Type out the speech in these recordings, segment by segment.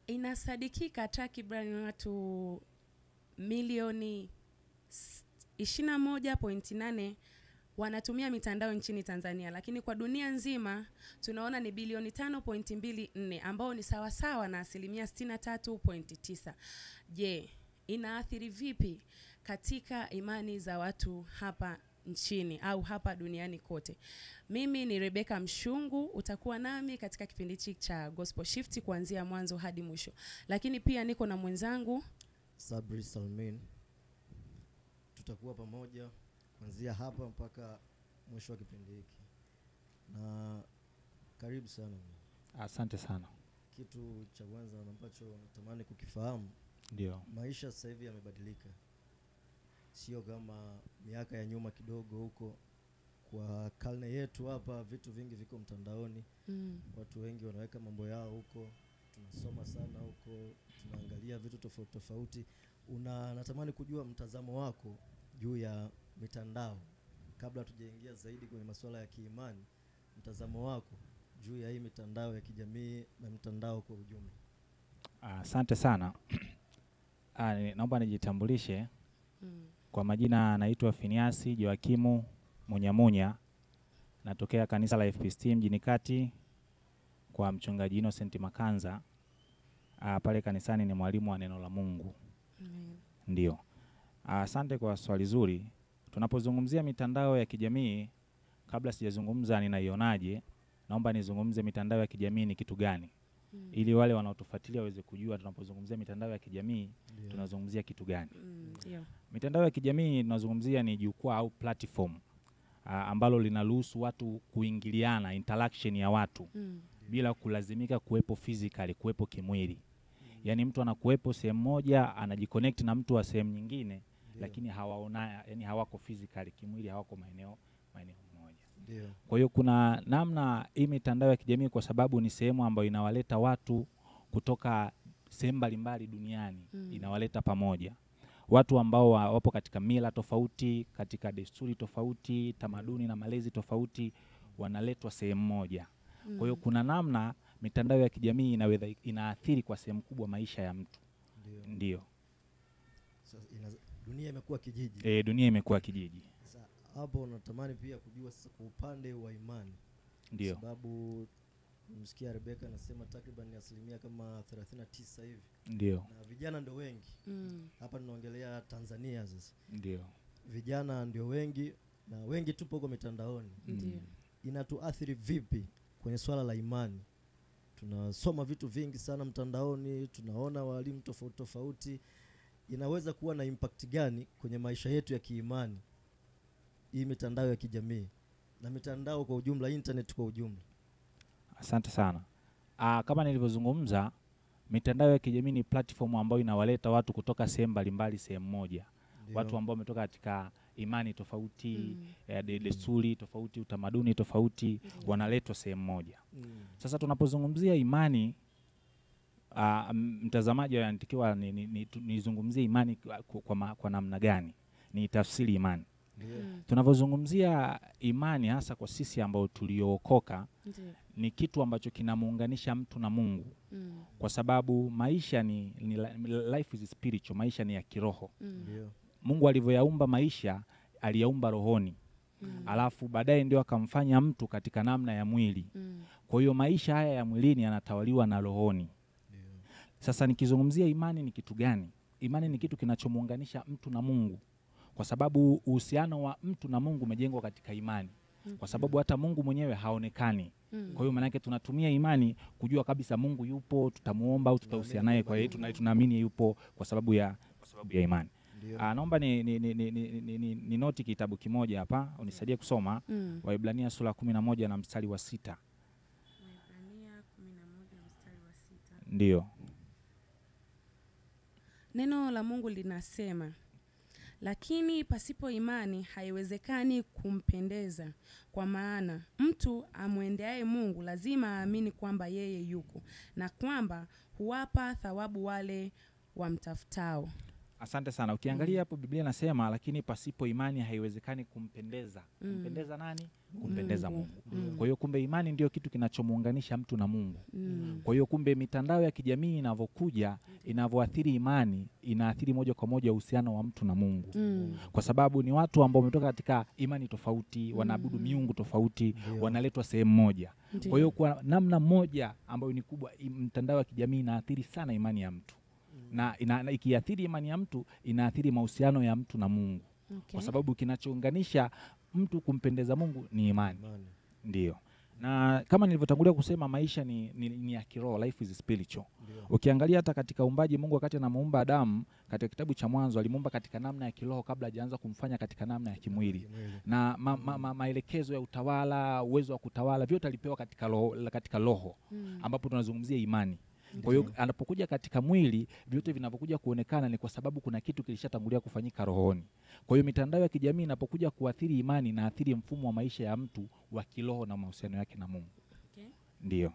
Inasadikika takriban watu milioni 21.8 wanatumia mitandao nchini Tanzania, lakini kwa dunia nzima tunaona ni bilioni 5.24 ambao ni sawasawa na asilimia 63.9. Je, inaathiri vipi katika imani za watu hapa nchini au hapa duniani kote? Mimi ni Rebecca Mshungu, utakuwa nami katika kipindi hiki cha Gospel Shift kuanzia mwanzo hadi mwisho. Lakini pia niko na mwenzangu Sabri Salmin. Tutakuwa pamoja kuanzia hapa mpaka mwisho wa kipindi hiki. Na karibu sana. Asante sana. Kitu cha kwanza ambacho natamani kukifahamu, ndio maisha sasa hivi yamebadilika. Sio kama miaka ya nyuma kidogo huko. Kwa karne yetu hapa vitu vingi viko mtandaoni. Watu wengi wanaweka mambo yao huko. Tunasoma sana huko, tunaangalia vitu tofauti tofauti. Natamani kujua mtazamo wako juu ya mitandao kabla tujaingia zaidi kwenye masuala ya kiimani. Mtazamo wako juu ya hii mitandao ya kijamii na mitandao kwa ujumla. Asante sana. Naomba nijitambulishe. Kwa majina naitwa Finiasi Joakimu Munyamunya. Natokea kanisa la FPST mjini Kati kwa mchungaji Innocent Makanza. Pale kanisani ni mwalimu wa neno la Mungu. Ndio. Asante kwa swali zuri. Tunapozungumzia mitandao ya kijamii, kabla sijazungumza ninaionaje, naomba nizungumze mitandao ya kijamii ni kitu gani. Ili wale wanaotufuatilia waweze kujua tunapozungumzia mitandao ya kijamii tunazungumzia kitu gani. Mitandao ya kijamii tunazungumzia ni jukwaa au platform ambalo linaruhusu watu kuingiliana, interaction ya watu bila kulazimika kuwepo physically, kuwepo kimwili. Yaani mtu anakuwepo sehemu moja, anajiconnect na mtu wa sehemu nyingine, lakini hawaona, yani hawako physically, kimwili hawako maeneo moja. Kwa hiyo kuna namna hii mitandao ya kijamii, kwa sababu ni sehemu ambayo inawaleta watu kutoka sehemu mbalimbali duniani, inawaleta pamoja. Watu ambao wapo katika mila tofauti, katika desturi tofauti, tamaduni na malezi tofauti, wanaletwa sehemu moja. Kwa hiyo kuna namna mitandao ya kijamii inaathiri kwa sehemu kubwa maisha ya mtu. Ndio. Sasa dunia imekuwa kijiji. Dunia imekuwa kijiji. Sasa hapo natamani pia kujua sasa kwa upande wa imani. Ndio. Sababu nimesikia Rebecca anasema takriban asilimia kama 39 hivi. Ndio. Na vijana ndio wengi. Hapa tunaongelea Tanzania sasa. Ndio. Vijana ndio wengi na wengi tupo huko mitandaoni. Ndio. Inatuathiri vipi kwenye swala la imani? Tunasoma vitu vingi sana mtandaoni, tunaona walimu tofauti tofauti. Inaweza kuwa na impact gani kwenye maisha yetu ya kiimani hii mitandao ya kijamii na mitandao kwa ujumla, internet kwa ujumla? Asante sana. Kama nilivyozungumza, mitandao ya kijamii ni platform ambayo inawaleta watu kutoka sehemu mbalimbali sehemu moja. Watu ambao wametoka katika imani tofauti, desturi tofauti, utamaduni tofauti, wanaletwa sehemu moja. Sasa tunapozungumzia imani, mtazamaji anatakiwa nizungumzie imani kwa namna gani? Ni tafsiri imani. Tunapozungumzia imani hasa kwa sisi ambao tuliookoka, ni kitu ambacho kinamuunganisha mtu na Mungu. Kwa sababu maisha ni life is spiritual, maisha ni ya kiroho. Mungu alivyoyaumba maisha, aliyaumba rohoni. Alafu baadaye ndio akamfanya mtu katika namna ya mwili. Kwa hiyo maisha haya ya mwilini yanatawaliwa na rohoni. Sasa nikizungumzia imani ni kitu gani? Imani ni kitu kinachomuunganisha mtu na Mungu. Kwa sababu uhusiano wa mtu na Mungu umejengwa katika imani. Kwa sababu hata Mungu mwenyewe haonekani. Kwa hiyo maana yake tunatumia imani kujua kabisa Mungu yupo, tutamuomba au tutahusiana naye, kwa hiyo tunaamini yupo kwa sababu ya imani. Naomba ni noti kitabu kimoja hapa, unisaidie kusoma. Waebrania sura 11 na mstari wa 6. Waebrania 11 mstari wa 6. Ndio. Neno la Mungu linasema, lakini pasipo imani haiwezekani kumpendeza, kwa maana mtu amwendeaye Mungu lazima aamini kwamba yeye yuko na kwamba huwapa thawabu wale wamtafutao. Asante sana. Ukiangalia hapo Biblia inasema lakini pasipo imani haiwezekani kumpendeza. Kumpendeza nani? Kumpendeza Mungu. Kwa hiyo kumbe imani ndio kitu kinachomuunganisha mtu na Mungu. Kwa hiyo kumbe mitandao ya kijamii inavyokuja, inavyoathiri imani, inaathiri moja kwa moja uhusiano wa mtu na Mungu. Kwa sababu ni watu ambao wametoka katika imani tofauti, wanaabudu miungu tofauti, wanaletwa sehemu moja. Kwa hiyo kwa namna moja ambayo ni kubwa, mtandao wa kijamii inaathiri sana imani ya mtu. Na ikiathiri imani ya mtu, inaathiri mahusiano ya mtu na Mungu. Kwa sababu kinachounganisha mtu kumpendeza Mungu ni imani. Ndio. Na kama nilivyotangulia kusema, maisha ni ya kiroho, life is spiritual. Ukiangalia hata katika uumbaji, Mungu wakati anamuumba Adamu katika kitabu cha Mwanzo alimuumba katika namna ya kiroho kabla hajaanza kumfanya katika namna ya kimwili. Na maelekezo ya utawala, uwezo wa kutawala, vyote alipewa katika roho ambapo tunazungumzia imani. Kwa hiyo anapokuja katika mwili, vyote vinavyokuja kuonekana ni kwa sababu kuna kitu kilishatangulia kufanyika rohoni. Kwa hiyo mitandao ya kijamii inapokuja kuathiri imani, na athiri mfumo wa maisha ya mtu wa kiroho na mahusiano yake na Mungu. Ndio.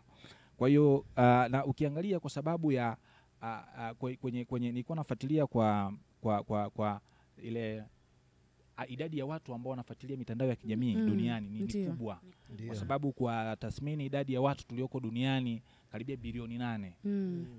Kwa hiyo na ukiangalia kwa sababu ya kwenye nilikuwa nafuatilia kwa ile idadi ya watu ambao wanafuatilia mitandao ya kijamii duniani ni kubwa. Kwa sababu kwa tathmini idadi ya watu tulioko duniani karibia bilioni 8,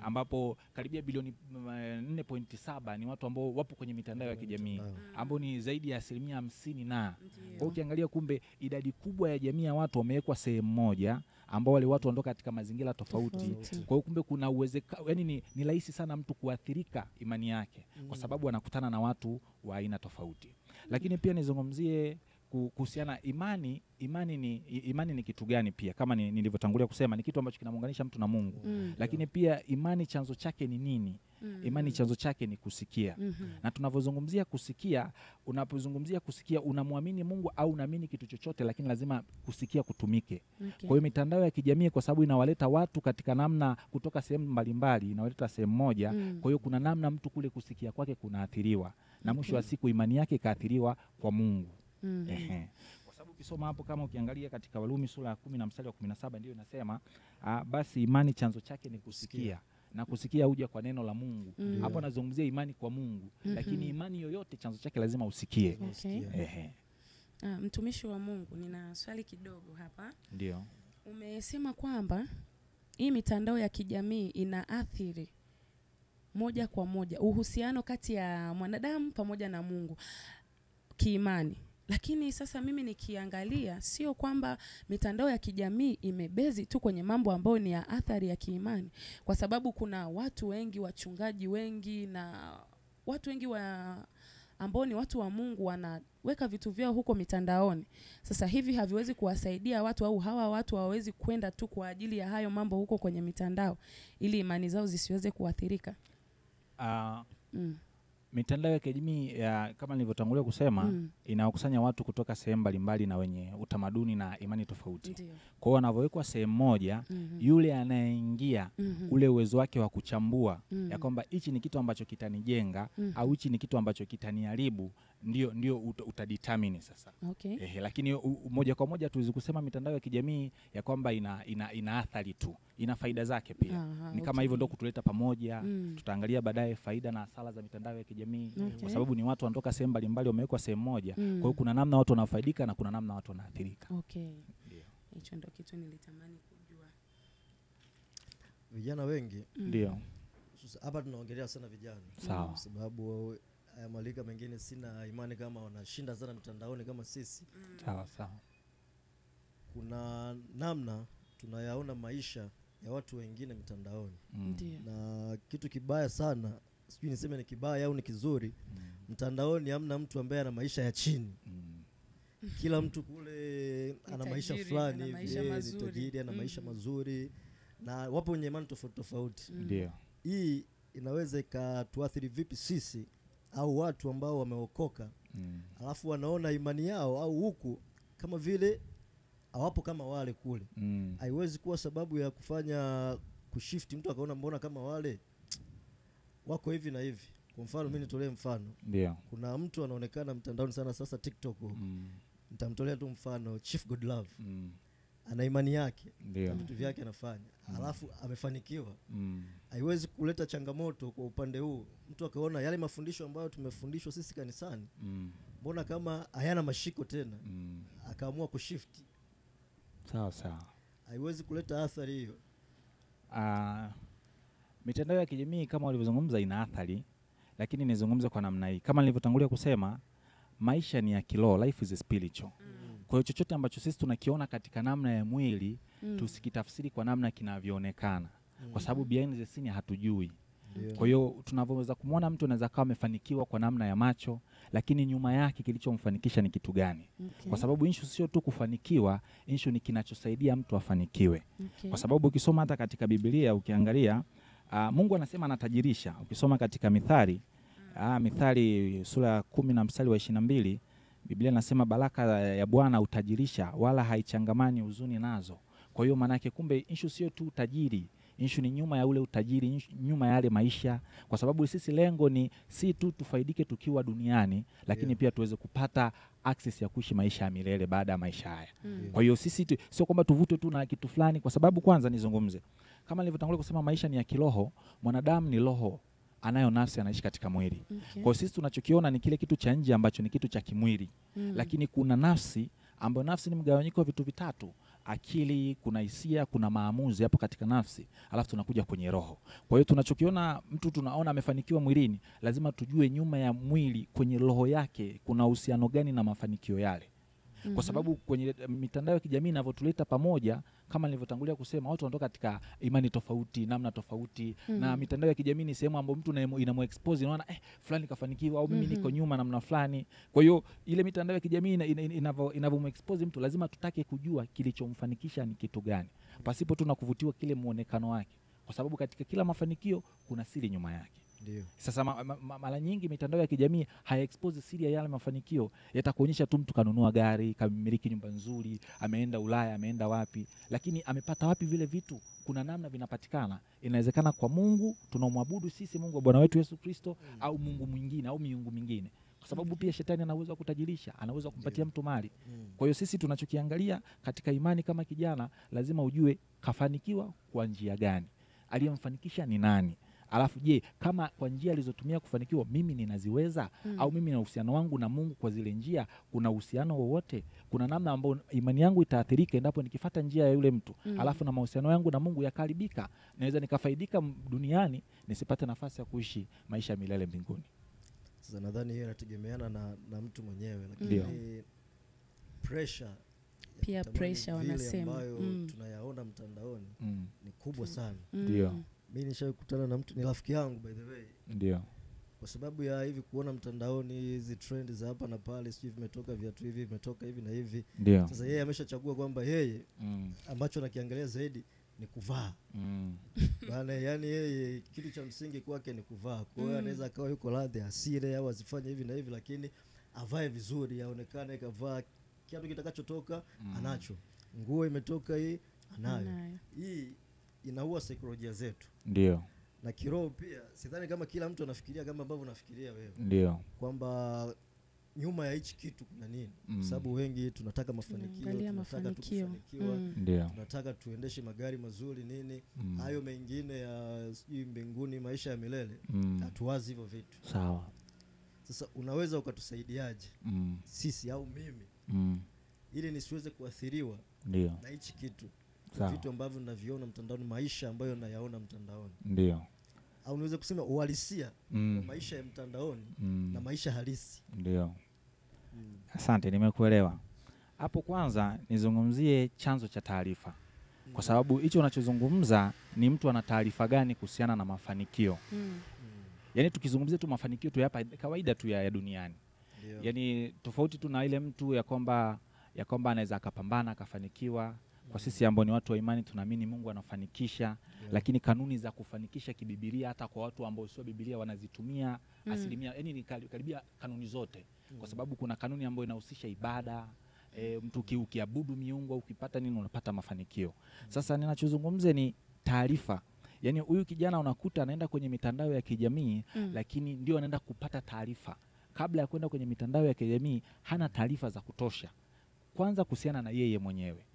ambapo karibia bilioni 4.7 ni watu ambao wapo kwenye mitandao ya kijamii, ambao ni zaidi ya 50%. Na kwa hiyo ukiangalia kumbe idadi kubwa ya jamii ya watu wamewekwa sehemu moja, ambao wale watu wanatoka katika mazingira tofauti. Kwa hiyo kumbe kuna uwezekano, yani ni rahisi sana mtu kuathirika imani yake, kwa sababu anakutana na watu wa aina tofauti. Lakini pia nizungumzie kuhusiana imani ni kitu gani pia, kama nilivyotangulia kusema ni kitu ambacho kinamuunganisha mtu na Mungu. Lakini pia imani chanzo chake ni nini? Imani chanzo chake ni kusikia. Na tunavyozungumzia kusikia, unapozungumzia kusikia, unamwamini Mungu au unaamini kitu chochote, lakini lazima kusikia kutumike. Kwa hiyo mitandao ya kijamii kwa sababu inawaleta watu katika namna kutoka sehemu mbalimbali, inawaleta sehemu moja. Kwa hiyo kuna namna mtu kule kusikia kwake kunaathiriwa, na mwisho wa siku imani yake ikaathiriwa kwa Mungu. Kwa sababu ukisoma hapo, kama ukiangalia katika Warumi sura ya 10 na mstari wa 17 ndio inasema basi imani chanzo chake ni kusikia, na kusikia huja kwa neno la Mungu. Hapo anazungumzia imani kwa Mungu, lakini imani yoyote chanzo chake lazima usikie. Mtumishi wa Mungu, nina swali kidogo hapa. Ndio. Umesema kwamba hii mitandao ya kijamii inaathiri moja kwa moja uhusiano kati ya mwanadamu pamoja na Mungu kiimani. Lakini sasa mimi nikiangalia, sio kwamba mitandao ya kijamii imebezi tu kwenye mambo ambayo ni ya athari ya kiimani, kwa sababu kuna watu wengi, wachungaji wengi na watu wengi ambao ni watu wa Mungu wanaweka vitu vyao huko mitandaoni. Sasa hivi haviwezi kuwasaidia watu, au hawa watu hawawezi kwenda tu kwa ajili ya hayo mambo huko kwenye mitandao ili imani zao zisiweze kuathirika. Mitandao ya kijamii kama nilivyotangulia kusema inawakusanya watu kutoka sehemu mbalimbali na wenye utamaduni na imani tofauti. Kwa hiyo wanavyowekwa sehemu moja, yule anayeingia ule uwezo wake wa kuchambua ya kwamba hichi ni kitu ambacho kitanijenga au hichi ni kitu ambacho kitaniharibu, ndio utadetermine sasa. Lakini moja kwa moja tuwezi kusema mitandao ya kijamii ya kwamba ina athari tu, ina faida zake pia. Ni kama hivyo ndio kutuleta pamoja. Tutaangalia baadaye faida na hasara za mitandao ya kijamii. Kwa sababu ni watu wanatoka sehemu mbalimbali wamewekwa sehemu moja. Kwa hiyo kuna namna watu wanafaidika na kuna namna watu wanaathirika. Hicho ndio kitu nilitamani kujua. Vijana wengi ndio hapa tunaongelea sana vijana. Sawa. Sababu malika mengine sina imani kama wanashinda sana mtandaoni kama sisi. Sawa. Kuna namna tunayaona maisha ya watu wengine mitandaoni. Na kitu kibaya sana, sijui niseme ni kibaya au ni kizuri, mtandaoni hamna mtu ambaye ana maisha ya chini. Kila mtu kule ana maisha fulani hivi, ni tajiri, ana maisha mazuri, na wapo wenye imani tofauti. Ndio. Hii inaweza ikatuathiri vipi sisi au watu ambao wameokoka, alafu wanaona imani yao au huku kama vile hawapo kama wale kule. Haiwezi kuwa sababu ya kufanya kushift mtu akaona mbona kama wale wako hivi na hivi. Kwa mfano mimi nitolee mfano. Ndio. Kuna mtu anaonekana mtandaoni sana sasa TikTok. Nitamtolea tu mfano Chief Godlove. ana imani yake, Ndio. vitu vyake anafanya, alafu amefanikiwa. Mm. Haiwezi kuleta changamoto kwa upande huu. Mtu akaona yale mafundisho ambayo tumefundishwa sisi kanisani, mbona kama hayana mashiko tena, akaamua kushift. Sawa sawa. Haiwezi kuleta athari hiyo. Mitandao ya kijamii kama walivyozungumza ina athari, lakini nizungumze kwa namna hii. Kama nilivyotangulia kusema, maisha ni ya kiroho, life is spiritual. Kwa hiyo chochote ambacho sisi tunakiona katika namna ya mwili, tusikitafsiri kwa namna kinavyoonekana. Kwa sababu behind the scene hatujui. Kwa hiyo tunavyoweza kumwona mtu anaweza kuwa amefanikiwa kwa namna ya macho, lakini nyuma yake kilichomfanikisha ni kitu gani? Kwa sababu issue sio tu kufanikiwa, issue ni kinachosaidia mtu afanikiwe. Kwa sababu ukisoma hata katika Biblia ukiangalia, Mungu anasema anatajirisha. Ukisoma katika Mithali, Mithali sura ya 10 na mstari wa 22, Biblia inasema baraka ya Bwana utajirisha wala haichangamani huzuni nazo. Kwa hiyo maana yake kumbe issue sio tu utajiri, issue ni nyuma ya ule utajiri, nyuma ya yale maisha, kwa sababu sisi lengo ni si tu tufaidike tukiwa duniani, lakini pia tuweze kupata access ya kuishi maisha ya milele baada ya maisha haya. Kwa hiyo sisi sio kwamba tuvute tu na kitu fulani, kwa sababu kwanza nizungumze kama nilivyotangulia kusema, maisha ni ya kiroho. Mwanadamu ni roho, anayo nafsi, anaishi katika mwili. Kwa hiyo sisi tunachokiona ni kile kitu cha nje ambacho ni kitu cha kimwili, lakini kuna nafsi ambayo nafsi ni mgawanyiko wa vitu vitatu: akili, kuna hisia, kuna maamuzi hapo katika nafsi, alafu tunakuja kwenye roho. Kwa hiyo tunachokiona mtu tunaona amefanikiwa mwilini, lazima tujue nyuma ya mwili kwenye roho yake kuna uhusiano gani na mafanikio yale. Kwa sababu kwenye mitandao ya kijamii inavyotuleta pamoja, kama nilivyotangulia kusema, watu wanatoka katika imani tofauti, namna tofauti, na mitandao ya kijamii ni sehemu ambayo mtu inamuexpose, unaona fulani kafanikiwa au mimi niko nyuma namna fulani. Kwa hiyo ile mitandao ya kijamii inavyomuexpose mtu, lazima tutake kujua kilichomfanikisha ni kitu gani, pasipo tu na kuvutiwa kile muonekano wake, kwa sababu katika kila mafanikio kuna siri nyuma yake. Ndio. Sasa mara nyingi mitandao ya kijamii haiexpose siri ya yale mafanikio. Yatakuonyesha tu mtu kanunua gari, kamiliki nyumba nzuri, ameenda Ulaya, ameenda wapi, lakini amepata wapi vile vitu? Kuna namna vinapatikana. Inawezekana kwa Mungu tunaomwabudu sisi, Mungu wa Bwana wetu Yesu Kristo, au Mungu mwingine au miungu mingine, kwa sababu pia shetani anaweza kutajirisha, anaweza kumpatia mtu mali. Kwa hiyo sisi tunachokiangalia katika imani kama kijana, lazima ujue kafanikiwa kwa njia gani, aliyemfanikisha ni nani. Alafu je, kama kwa njia alizotumia kufanikiwa mimi ninaziweza, au mimi na uhusiano wangu na Mungu kwa zile njia kuna uhusiano wowote? Kuna namna ambayo imani yangu itaathirika endapo nikifuata njia ya yule mtu, alafu na mahusiano yangu na Mungu yakaribika, naweza nikafaidika duniani nisipate nafasi ya kuishi maisha milele mbinguni. Sasa nadhani hiyo inategemeana na mtu mwenyewe, lakini pressure wanasema ambayo tunayaona mtandaoni ni kubwa sana. Ndio. Mimi nishakutana na mtu, ni rafiki yangu by the way. Ndio. Kwa sababu ya hivi kuona mtandaoni hizi trend za hapa na pale, sio vimetoka viatu hivi, vimetoka hivi na hivi. Ndio. Sasa yeye ameshachagua kwamba yeye ambacho anakiangalia zaidi ni kuvaa. Bana, yani yeye kitu cha msingi kwake ni kuvaa. Kwa hiyo anaweza akawa yuko radhi asile au asifanye hivi na hivi, lakini avae vizuri, aonekane kavaa kiatu kitakachotoka anacho. Nguo imetoka hii anayo. Hii inaua saikolojia zetu. Ndio. Na kiroho pia. Sidhani kama kila mtu anafikiria kama ambavyo unafikiria wewe. Ndio. Kwamba nyuma ya hichi kitu kuna nini? Kwa sababu wengi tunataka mafanikio, tunataka kufanikiwa, tunataka tuendeshe magari mazuri nini, hayo mengine ya sijui mbinguni, maisha ya milele, hatuwazi hivyo vitu. Sawa. Sasa unaweza ukatusaidiaje sisi au mimi ili nisiweze kuathiriwa na hichi kitu? Vitu ambavyo ninaviona mtandaoni, maisha ambayo nayaona mtandaoni. Ndio. Au niweze kusema uhalisia wa maisha ya mtandaoni na maisha halisi. Ndio. Asante, nimekuelewa. Hapo kwanza nizungumzie chanzo cha taarifa. Kwa sababu hicho unachozungumza ni mtu ana taarifa gani kuhusiana na mafanikio. Yaani tukizungumzia tu mafanikio tu hapa kawaida tu ya duniani. Yaani tofauti tu na ile mtu ya kwamba anaweza akapambana akafanikiwa. Kwa sisi ambao ni watu wa imani tunaamini Mungu anafanikisha, lakini kanuni za kufanikisha kibibilia hata kwa watu ambao sio Biblia wanazitumia asilimia, yani ni karibia kanuni zote. Kwa sababu kuna kanuni ambayo inahusisha ibada, mtu ukiabudu miungu au ukipata nini unapata mafanikio. Sasa ninachozungumza ni taarifa. Yaani huyu kijana unakuta anaenda kwenye mitandao ya kijamii lakini ndio anaenda kupata taarifa. Kabla ya kwenda kwenye mitandao ya kijamii hana taarifa za kutosha. Kwanza kuhusiana na yeye mwenyewe.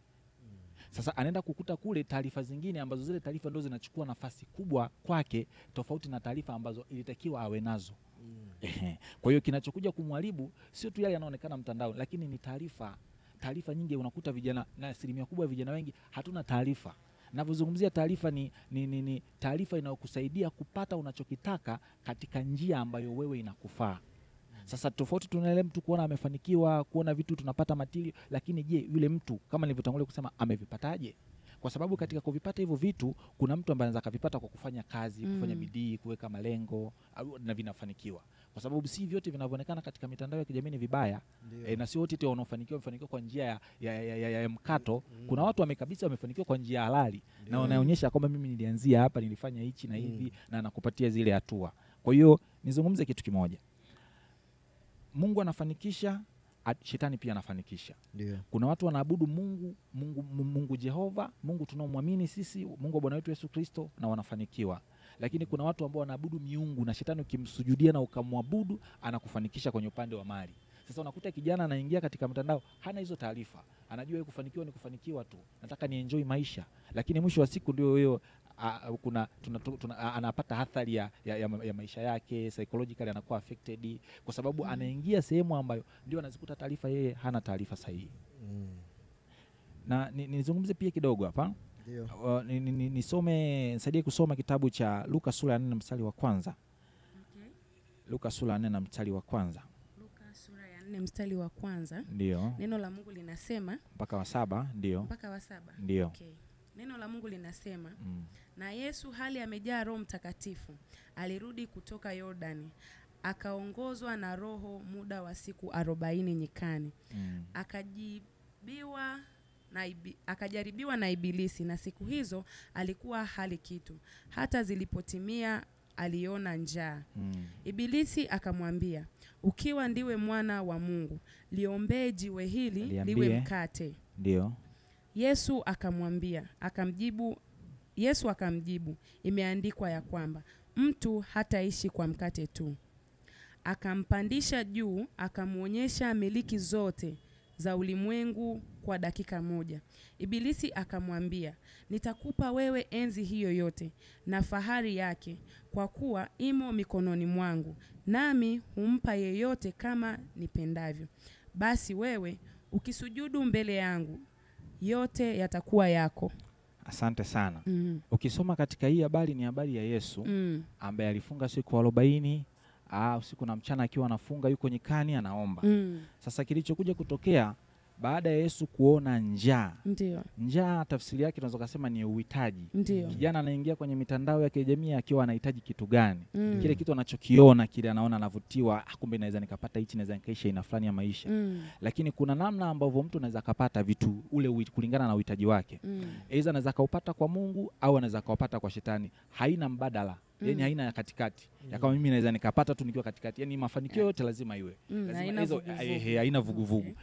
Sasa anaenda kukuta kule taarifa zingine ambazo zile taarifa ndio zinachukua nafasi kubwa kwake, tofauti na taarifa ambazo ilitakiwa awe nazo. Kwa hiyo kinachokuja kumharibu sio tu yale yanaonekana mtandao, lakini ni taarifa. Taarifa nyingi unakuta vijana, na asilimia kubwa ya vijana wengi hatuna taarifa. Ninavyozungumzia taarifa ni taarifa inayokusaidia kupata unachokitaka katika njia ambayo wewe inakufaa. Sasa tofauti tunaelewa mtu kuona amefanikiwa, kuona vitu tunapata material, lakini je, yule mtu kama nilivyotangulia kusema amevipataje? Kwa sababu katika kuvipata hivyo vitu kuna mtu ambaye anaweza kuvipata kwa kufanya kazi, kufanya bidii, kuweka malengo na vinafanikiwa. Kwa sababu si vyote vinavyoonekana katika mitandao ya kijamii ni vibaya. Na sio wote wanaofanikiwa kwa njia ya mkato. Kuna watu wamefanikiwa kwa njia halali na wanaonyesha kwamba mimi nilianzia hapa, nilifanya hichi na hivi na nakupatia zile hatua. Kwa hiyo nizungumze kitu kimoja. Mungu anafanikisha, shetani pia anafanikisha. Kuna watu wanaabudu Mungu Jehova, Mungu tunaomwamini sisi, Mungu wa Bwana wetu Yesu Kristo, na wanafanikiwa. Lakini kuna watu ambao wanaabudu miungu, na shetani ukimsujudia na ukamwabudu anakufanikisha kwenye upande wa mali. Sasa unakuta kijana anaingia katika mtandao, hana hizo taarifa. Anajua kufanikiwa ni kufanikiwa tu. Nataka ni enjoy maisha. Lakini mwisho wa siku ndio hiyo anapata athari ya maisha yake, psychologically anakuwa affected kwa sababu anaingia sehemu ambayo ndio anazikuta taarifa yeye hana taarifa sahihi. Na nizungumze pia kidogo hapa. Nisaidie kusoma kitabu cha Luka sura ya 4 mstari wa kwanza. Luka sura ya 4 mstari wa kwanza. Luka sura ya 4 mstari wa kwanza. Ndio. Neno la Mungu linasema mpaka wa 7, ndio. Mpaka wa 7. Ndio. Okay. Neno la Mungu linasema na Yesu hali amejaa Roho Mtakatifu alirudi kutoka Yordani, akaongozwa na Roho muda wa siku 40 nyikani. Akajaribiwa na Ibilisi, na siku hizo alikuwa hali kitu, hata zilipotimia aliona njaa. Ibilisi akamwambia, ukiwa ndiwe mwana wa Mungu, liombee jiwe hili liwe mkate. Ndio. Yesu akamjibu, imeandikwa ya kwamba mtu hataishi kwa mkate tu. Akampandisha juu, akamuonyesha miliki zote za ulimwengu kwa dakika moja. Ibilisi akamwambia, nitakupa wewe enzi hiyo yote na fahari yake, kwa kuwa imo mikononi mwangu, nami humpa yeyote kama nipendavyo. Basi wewe ukisujudu mbele yangu, yote yatakuwa yako. Asante sana. Ukisoma katika hii habari, ni habari ya Yesu ambaye alifunga siku 40 usiku na mchana, akiwa anafunga yuko nyikani anaomba. Sasa kilichokuja kutokea baada ya Yesu kuona njaa. Ndio. Njaa tafsiri yake tunaweza kusema ni uhitaji. Ndio. Kijana anaingia kwenye mitandao ya kijamii akiwa anahitaji kitu gani? Kile kitu anachokiona kile anaona anavutiwa, kumbe naweza nikapata hichi, naweza nikaisha ina fulani ya maisha. Lakini kuna namna ambavyo mtu anaweza kupata vitu ule kulingana na uhitaji wake. Aidha anaweza kaupata kwa Mungu au anaweza kaupata kwa shetani. Haina mbadala. Yaani haina ya katikati. Ya kama mimi naweza nikapata tu nikiwa katikati. Yaani mafanikio yote lazima iwe. Lazima hizo haina vuguvugu.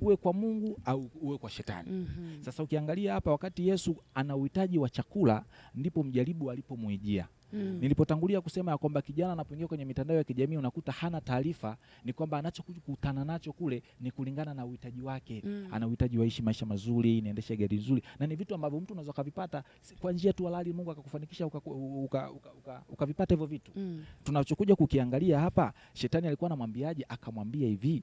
Uwe kwa Mungu au uwe kwa shetani. Sasa ukiangalia hapa, wakati Yesu ana uhitaji wa chakula, ndipo mjaribu alipomwijia. Nilipotangulia kusema ya kwamba kijana anapoingia kwenye mitandao ya kijamii unakuta hana taarifa, ni kwamba anachokutana nacho kule ni kulingana na uhitaji wake. Ana uhitaji wa ishi maisha mazuri, niendeshe gari nzuri, na ni vitu ambavyo mtu unaweza kuvipata kwa njia tu halali, Mungu akakufanikisha ukavipata hivyo vitu. Tunachokuja kukiangalia hapa, shetani alikuwa anamwambiaje? Akamwambia hivi,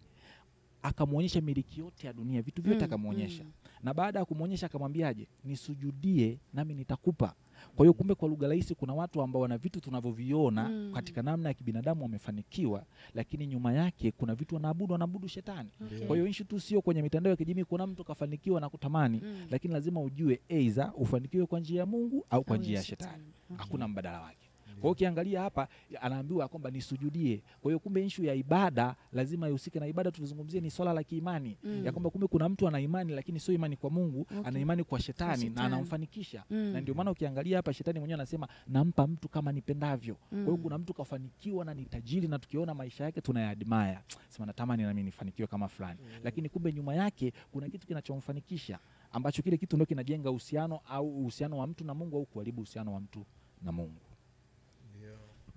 akamuonyesha miliki yote ya dunia, vitu vyote akamuonyesha. Na baada ya kumuonyesha akamwambiaje? Nisujudie nami nitakupa. Kwa hiyo kumbe, kwa lugha rahisi, kuna watu ambao wana vitu tunavyoviona katika namna ya kibinadamu wamefanikiwa, lakini nyuma yake kuna vitu wanaabudu shetani. Kwa hiyo issue tu sio kwenye mitandao ya kijamii kuna mtu kafanikiwa na kutamani, lakini lazima ujue aidha ufanikiwe kwa njia ya Mungu au kwa njia ya shetani. Hakuna mbadala wake. Kwa hiyo ukiangalia hapa anaambiwa kwamba nisujudie. Kwa hiyo kumbe issue ya ibada lazima ihusike na ibada. Tulizungumzia ni swala la kiimani. Ya kwamba kumbe kuna mtu ana imani lakini sio imani kwa Mungu, ana imani kwa shetani na anamfanikisha. Na ndio maana ukiangalia hapa shetani mwenyewe anasema nampa mtu kama nipendavyo. Kwa hiyo kuna mtu kafanikiwa na ni tajiri na tukiona maisha yake tunayadmire. Sema natamani na mimi nifanikiwe kama fulani. Lakini kumbe nyuma yake kuna kitu kinachomfanikisha, ambacho kile kitu ndio kinajenga uhusiano au uhusiano wa mtu na Mungu au kuharibu uhusiano wa mtu na Mungu.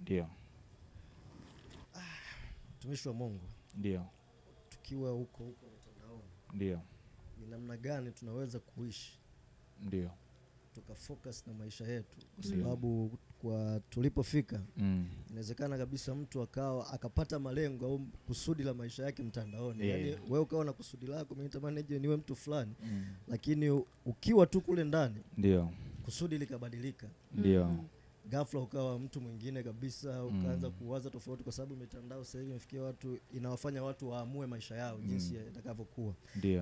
Ndio. Mtumishi wa Mungu. Ndio. Tukiwa huko mtandaoni. Ndio. Ni namna gani tunaweza kuishi Ndio. Tukafocus na maisha yetu kwa sababu kwa tulipofika inawezekana kabisa mtu akapata malengo au kusudi la maisha yake mtandaoni. Yani wewe ukawa na kusudi lako, mimi natamani niwe mtu fulani, lakini ukiwa tu kule ndani ndio kusudi likabadilika. Ndio. Ghafla ukawa mtu mwingine kabisa, ukaanza kuwaza tofauti kwa sababu mitandao sasa hivi imefikia watu, inawafanya watu waamue maisha yao jinsi yatakavyokuwa.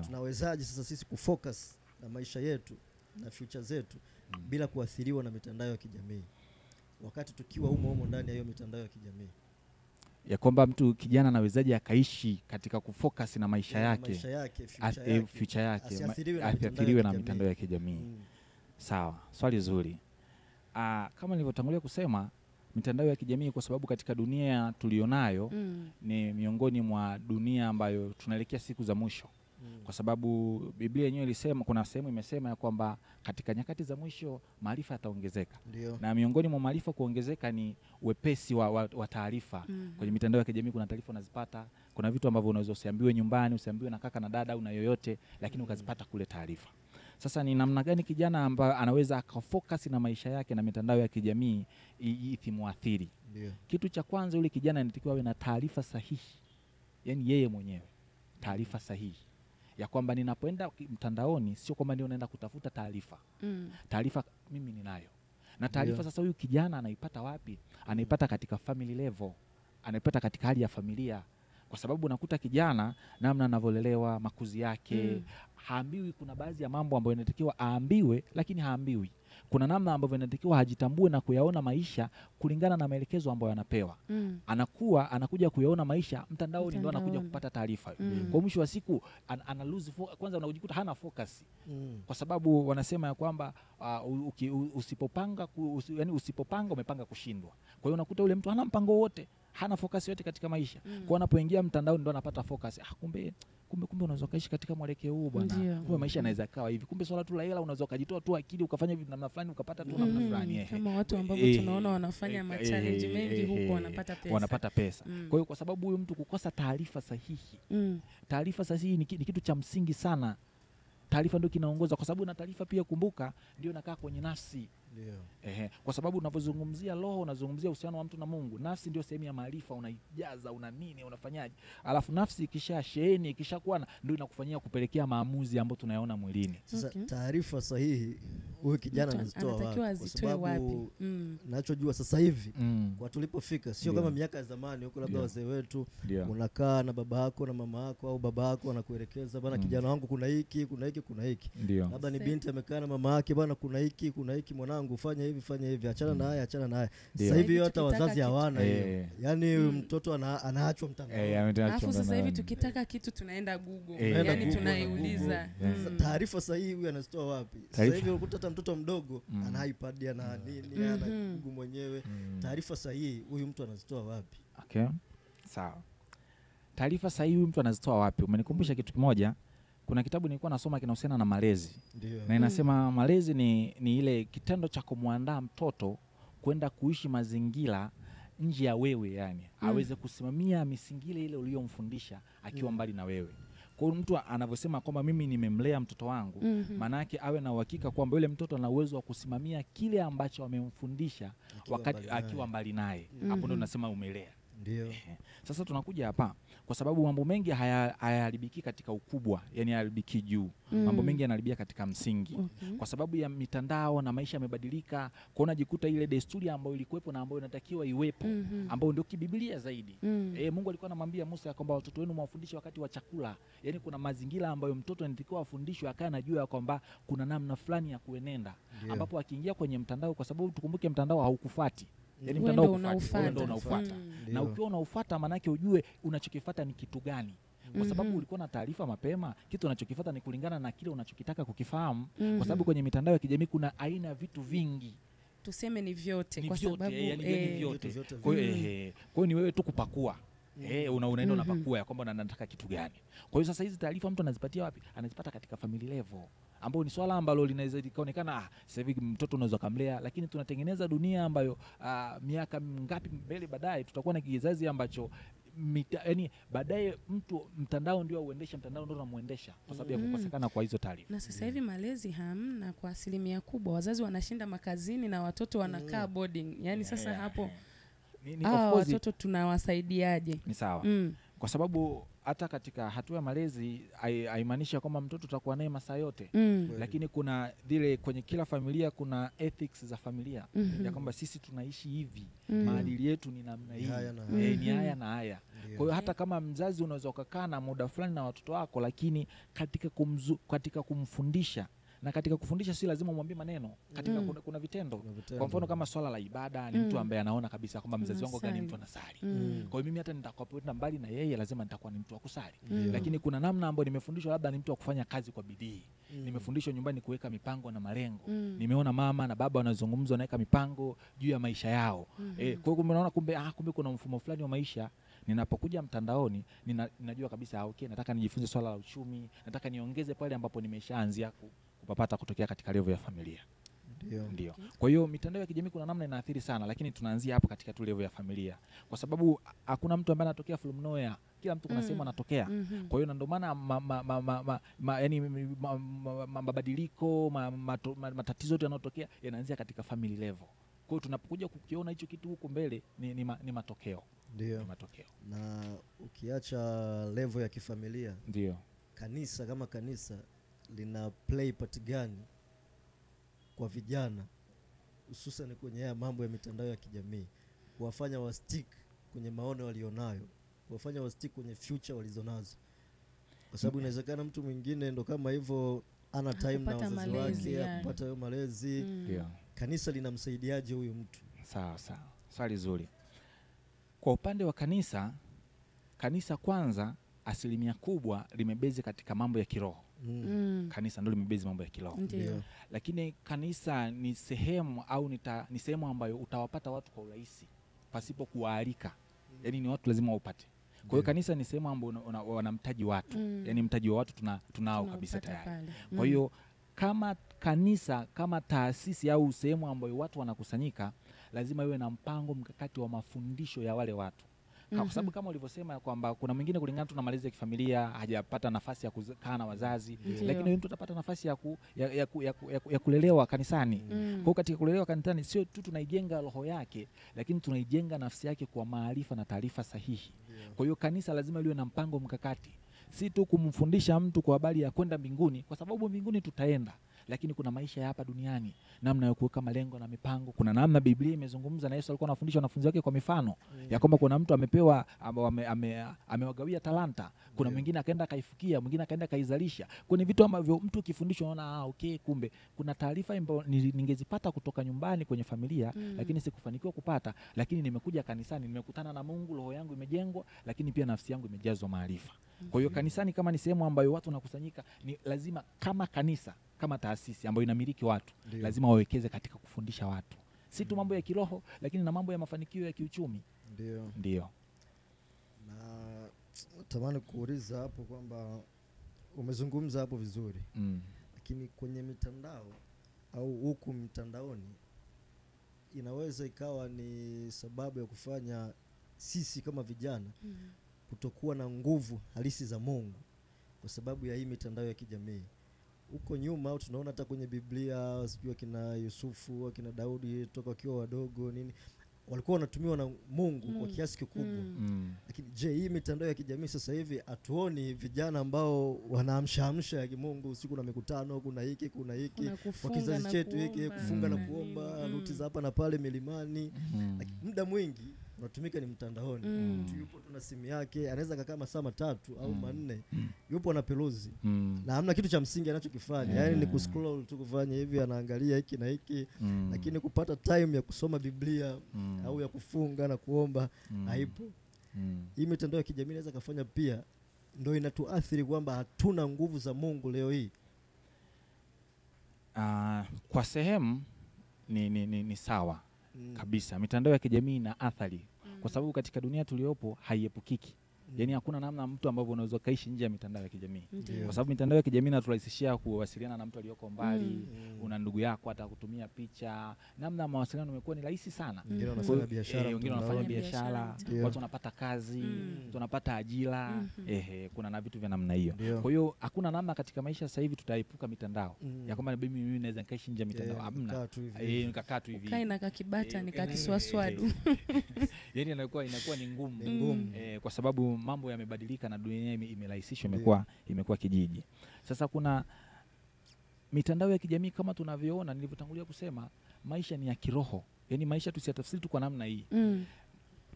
Tunawezaje sasa sisi kufocus na maisha yetu na future zetu bila kuathiriwa na mitandao ya kijamii wakati tukiwa humo ndani ya hiyo mitandao ya kijamii? Ya kwamba mtu kijana anawezaje akaishi katika kufocus na maisha yake, future yake, asiathiriwe na mitandao ya kijamii. Sawa, swali zuri. Kama nilivyotangulia kusema, mitandao ya kijamii kwa sababu katika dunia tulionayo ni miongoni mwa dunia ambayo tunaelekea siku za mwisho. Kwa sababu Biblia yenyewe ilisema, kuna sehemu imesema ya kwamba katika nyakati za mwisho maarifa yataongezeka. Na miongoni mwa maarifa kuongezeka ni wepesi wa taarifa. Kwenye mitandao ya kijamii kuna taarifa unazipata, kuna vitu ambavyo unaweza usiambiwe nyumbani, usiambiwe na kaka na dada au na yoyote, lakini ukazipata kule taarifa. Sasa ni namna gani kijana ambaye anaweza akafocus na maisha yake na mitandao ya kijamii isimuathiri? Kitu cha kwanza, yule kijana anatakiwa awe na taarifa sahihi. Yaani yeye mwenyewe taarifa sahihi ya kwamba ninapoenda mtandaoni sio kwamba ndio naenda kutafuta taarifa. Taarifa mimi ninayo. Na taarifa sasa huyu kijana anaipata wapi? Anaipata katika family level. Anaipata katika hali ya familia. Kwa sababu unakuta kijana namna anavyolelewa, makuzi yake, haambiwi. Kuna baadhi ya mambo ambayo inatakiwa aambiwe lakini haambiwi. Kuna namna ambavyo inatakiwa hajitambue na kuyaona maisha kulingana na maelekezo ambayo anapewa. Anakuja kuyaona maisha mtandaoni, ndio anakuja kupata taarifa. Kwa mwisho wa siku ana lose kwanza, unajikuta hana focus. Kwa sababu wanasema ya kwamba usipopanga umepanga kushindwa. Kwa hiyo unakuta yule mtu hana mpango wote, hana focus yote katika maisha. Kwa anapoingia mtandaoni ndio anapata focus. Kumbe unaweza kuishi katika mwelekeo huu bwana. Kumbe maisha yanaweza kawa hivi. Kumbe swala tu la hela unaweza kujitoa tu akili ukafanya vitu namna fulani ukapata tu namna fulani. Kama watu ambao tunaona wanafanya challenge mengi huko wanapata pesa. Kwa hiyo kwa sababu huyu mtu kukosa taarifa sahihi. Taarifa sahihi ni kitu cha msingi sana. Taarifa ndio kinaongoza, kwa sababu na taarifa pia, kumbuka, ndio inakaa kwenye nafsi. Kwa sababu unapozungumzia roho unazungumzia uhusiano wa mtu na Mungu. Nafsi ndio sehemu ya maarifa, unaijaza, una nini, unafanyaje. Alafu nafsi ikishasheheni, ikishakuwa, ndio inakufanyia kupelekea maamuzi ambayo tunayaona mwilini. Sasa taarifa sahihi huyu kijana anazitoa wapi? Kwa sababu ninachojua sasa hivi kwa tulipofika sio kama miaka ya zamani huko, labda wazee wetu unakaa na baba yako na mama yako au baba yako anakuelekeza, bwana kijana wangu kuna hiki, kuna hiki, kuna hiki. Labda ni binti amekaa na mama yake, bwana kuna hiki, kuna hiki mwanangu, fanya hivi, achana na haya, achana na haya. Sasa hivi hata wazazi hawana hiyo. Yaani mtoto anaachwa mtandaoni. Alafu sasa hivi tukitaka kitu tunaenda Google. Yaani tunaiuliza. Taarifa sahihi huyu anazitoa wapi? Sasa hivi ukuta hata mtoto mdogo ana iPad, ana nini, ana Google mwenyewe. Taarifa sahihi huyu mtu anazitoa wapi? Okay. Sawa. Taarifa sahihi huyu mtu anazitoa wapi? Umenikumbusha kitu kimoja. Kuna kitabu nilikuwa nasoma kinahusiana na malezi. Na inasema malezi ni ile kitendo cha kumwandaa mtoto kwenda kuishi mazingira nje ya wewe, yani aweze kusimamia misingi ile uliyomfundisha akiwa mbali na wewe. Kwa hiyo mtu anavyosema kwamba mimi nimemlea mtoto wangu, maana yake awe na uhakika kwamba yule mtoto ana uwezo wa kusimamia kile ambacho amemfundisha wakati akiwa mbali naye. Hapo ndo nasema umelea. Ndio. Sasa tunakuja hapa kwa sababu mambo mengi hayaharibiki katika ukubwa, yani hayaharibiki juu. Mambo mengi yanaharibia katika msingi. Kwa sababu ya mitandao na maisha yamebadilika, kuona jikuta ile desturi ambayo ilikuwepo na ambayo inatakiwa iwepo, ambayo ndio kibiblia zaidi. Mungu alikuwa anamwambia Musa kwamba watoto wenu mwafundishe wakati wa chakula. Yani kuna mazingira ambayo mtoto anatakiwa afundishwe, akae anajua kwamba kuna namna fulani ya kuenenda, ambapo akiingia kwenye mtandao, kwa sababu tukumbuke mtandao haukufuati. Yaani mtandao unaofuata. Na ukiwa unaofuata maana yake ujue unachokifuata ni kitu gani. Kwa sababu ulikuwa na taarifa mapema, kitu unachokifuata ni kulingana na kile unachokitaka kukifahamu. Kwa sababu kwenye mitandao ya kijamii kuna aina ya vitu vingi. Tuseme ni vyote, kwa sababu ni vyote. Kwa hiyo ni wewe tu kupakua. Unaenda unapakua ya kwamba unataka kitu gani. Kwa hiyo sasa hizi taarifa mtu anazipatia wapi? Anazipata katika family level, ambao ni swala ambalo linaweza likaonekana sasa hivi mtoto unaweza kumlea, lakini tunatengeneza dunia ambayo miaka ngapi mbele baadaye tutakuwa na kizazi ambacho yani baadaye mtandao ndio auendesha, mtandao ndio unamuendesha kwa sababu ya kukosekana kwa hizo taarifa. Na sasa hivi malezi hamna kwa asilimia kubwa. Wazazi wanashinda makazini na watoto wanakaa boarding. Yani sasa hapo watoto tunawasaidiaje? Ni sawa. Kwa sababu hata katika hatua ya malezi haimaanishi kwamba mtoto utakuwa naye masaa yote. Lakini kuna vile kwenye kila familia kuna ethics za familia ya kwamba sisi tunaishi hivi, maadili yetu ni namna hii, ni haya na haya. Kwa hiyo hata kama mzazi unaweza ukakaa na muda fulani na watoto wako, lakini katika kumfundisha, na katika kufundisha si lazima umwambie maneno, katika kuna vitendo. Kwa mfano kama swala la ibada, ni mtu ambaye anaona kabisa kwamba mzazi wangu gani mtu anasali. Kwa hiyo mimi hata nitakapoenda mbali na yeye lazima nitakuwa ni mtu wa kusali. Lakini kuna namna ambayo nimefundishwa, labda ni mtu wa kufanya kazi kwa bidii. Nimefundishwa nyumbani kuweka mipango na malengo. Nimeona mama na baba wanazungumza, wanaweka mipango juu ya maisha yao. Kwa hiyo unaona kumbe kuna mfumo fulani wa maisha. Ninapokuja mtandaoni ninajua kabisa okay, nataka nijifunze swala la uchumi, nataka niongeze pale ambapo nimeshaanzia kupapata kutokea katika level ya familia. Ndio. Kwa hiyo mitandao ya kijamii kuna namna inaathiri sana, lakini tunaanzia hapo katika tu level ya familia. Kwa sababu hakuna mtu ambaye anatokea from nowhere. Kila mtu kuna sehemu anatokea. Kwa hiyo ndio maana yani mabadiliko, matatizo yote yanayotokea yanaanzia katika family level. Kwa hiyo tunapokuja kukiona hicho kitu huko mbele ni matokeo. Ndio. Ni matokeo. Na ukiacha level ya kifamilia, ndio kanisa kama kanisa lina play part gani kwa vijana, hususan kwenye haya mambo ya mitandao ya kijamii, kuwafanya wa stick kwenye maono walionayo, kuwafanya wa stick kwenye future walizonazo? Kwa sababu inawezekana mtu mwingine ndo kama hivyo ana time na wazazi wake kupata hayo malezi. Kanisa linamsaidiaje huyu mtu? Sawa. Swali zuri. Kwa upande wa kanisa kwanza asilimia kubwa limebezi katika mambo ya kiroho. Kanisa ndio limebezi mambo ya kiroho. Lakini kanisa ni sehemu au ni sehemu ambayo utawapata watu kwa urahisi pasipo kuwaalika. Yaani ni watu lazima waupate. Kwa hiyo kanisa ni sehemu ambayo wanamtaji watu. Yaani mtaji wa watu tunao kabisa tayari. Kwa hiyo kama kanisa, kama taasisi au sehemu ambayo watu wanakusanyika, lazima iwe na mpango mkakati wa mafundisho ya wale watu. Kwa sababu kama ulivyosema kwamba kuna mwingine kulingana tu na malezi ya kifamilia hajapata nafasi ya kukaa na wazazi, lakini mtu atapata nafasi ya kulelewa kanisani. Kwa hiyo katika kulelewa kanisani sio tu tunaijenga roho yake, lakini tunaijenga nafsi yake kwa maarifa na taarifa sahihi. Kwa hiyo kanisa lazima liwe na mpango mkakati. Si tu kumfundisha mtu kwa habari ya kwenda mbinguni, kwa sababu mbinguni tutaenda, lakini kuna maisha ya hapa duniani, namna ya kuweka malengo na mipango. Kuna namna Biblia imezungumza, na Yesu alikuwa anafundisha wanafunzi wake kwa mifano ya kwamba kuna mtu amepewa amewagawia talanta, kuna mwingine akaenda kaifukia, mwingine akaenda kaizalisha. Kuna vitu ambavyo mtu ukifundishwa unaona okay, kumbe kuna taarifa ambazo ningezipata kutoka nyumbani kwenye familia, lakini sikufanikiwa kupata, lakini nimekuja kanisani, nimekutana na Mungu, roho yangu imejengwa, lakini pia nafsi yangu imejazwa maarifa. Kwa hiyo kanisani kama ni sehemu ambayo watu wanakusanyika, ni lazima kama kanisa, kama taasisi ambayo inamiliki watu, lazima wawekeze katika kufundisha watu. Si tu mambo ya kiroho, lakini na mambo ya mafanikio ya kiuchumi. Ndio. Na natamani kuuliza hapo kwamba umezungumza hapo vizuri. Lakini kwenye mitandao au huku mtandaoni inaweza ikawa ni sababu ya kufanya sisi kama vijana kutokuwa na nguvu halisi za Mungu kwa sababu ya hii mitandao ya kijamii. Huko nyuma tunaona hata kwenye Biblia sijui kina Yusufu, akina Daudi toka wakiwa wadogo nini, walikuwa wanatumiwa na Mungu kwa kiasi kikubwa. Lakini je, hii mitandao ya kijamii sasa hivi atuoni vijana ambao wanaamsha ya kimungu, usiku na mikutano, kuna hiki kwa kizazi chetu hiki, kufunga na kuomba, ruti za hapa na pale milimani. Muda mwingi unatumika ni mtandaoni. Mtu yupo tu na simu yake, anaweza kukaa masaa 3 au 4, yupo na peluzi na hamna kitu cha msingi anachokifanya. Yaani ni kuscroll tu, kufanya hivi, anaangalia hiki na hiki, lakini kupata time ya kusoma Biblia au ya kufunga na kuomba haipo. Hii mitandao ya kijamii inaweza kufanya pia ndio inatuathiri kwamba hatuna nguvu za Mungu leo hii. Kwa sehemu ni sawa kabisa. Mitandao ya kijamii ina athari kwa sababu katika dunia tuliopo haiepukiki. Yaani hakuna namna mtu ambavyo unaweza kaishi nje ya mitandao ya kijamii. Ndiyo. Kwa sababu mitandao ya kijamii inaturahisishia kuwasiliana na mtu aliyoko mbali, una ndugu yako atakutumia picha. Namna mawasiliano imekuwa ni rahisi sana. Wengine wanafanya biashara, wengine wanafanya biashara, Ndiyo. watu wanapata kazi, watu wanapata ajira, kuna na vitu vya namna hiyo. Ndiyo. Kwa hiyo hakuna namna katika maisha sasa hivi tutaepuka mitandao. Ya kwamba mimi naweza nikaishi nje ya mitandao. Hamna. Nikakaa tu hivi. Kaina kakibata nikakiswaswadu. Yaani inakuwa ni ngumu. Kwa sababu mambo yamebadilika na dunia imerahisishwa, imekuwa kijiji. Sasa kuna mitandao ya kijamii kama tunavyoona, nilivyotangulia kusema, maisha ni ya kiroho. Yaani maisha tusiyatafsiri tu kwa namna hii.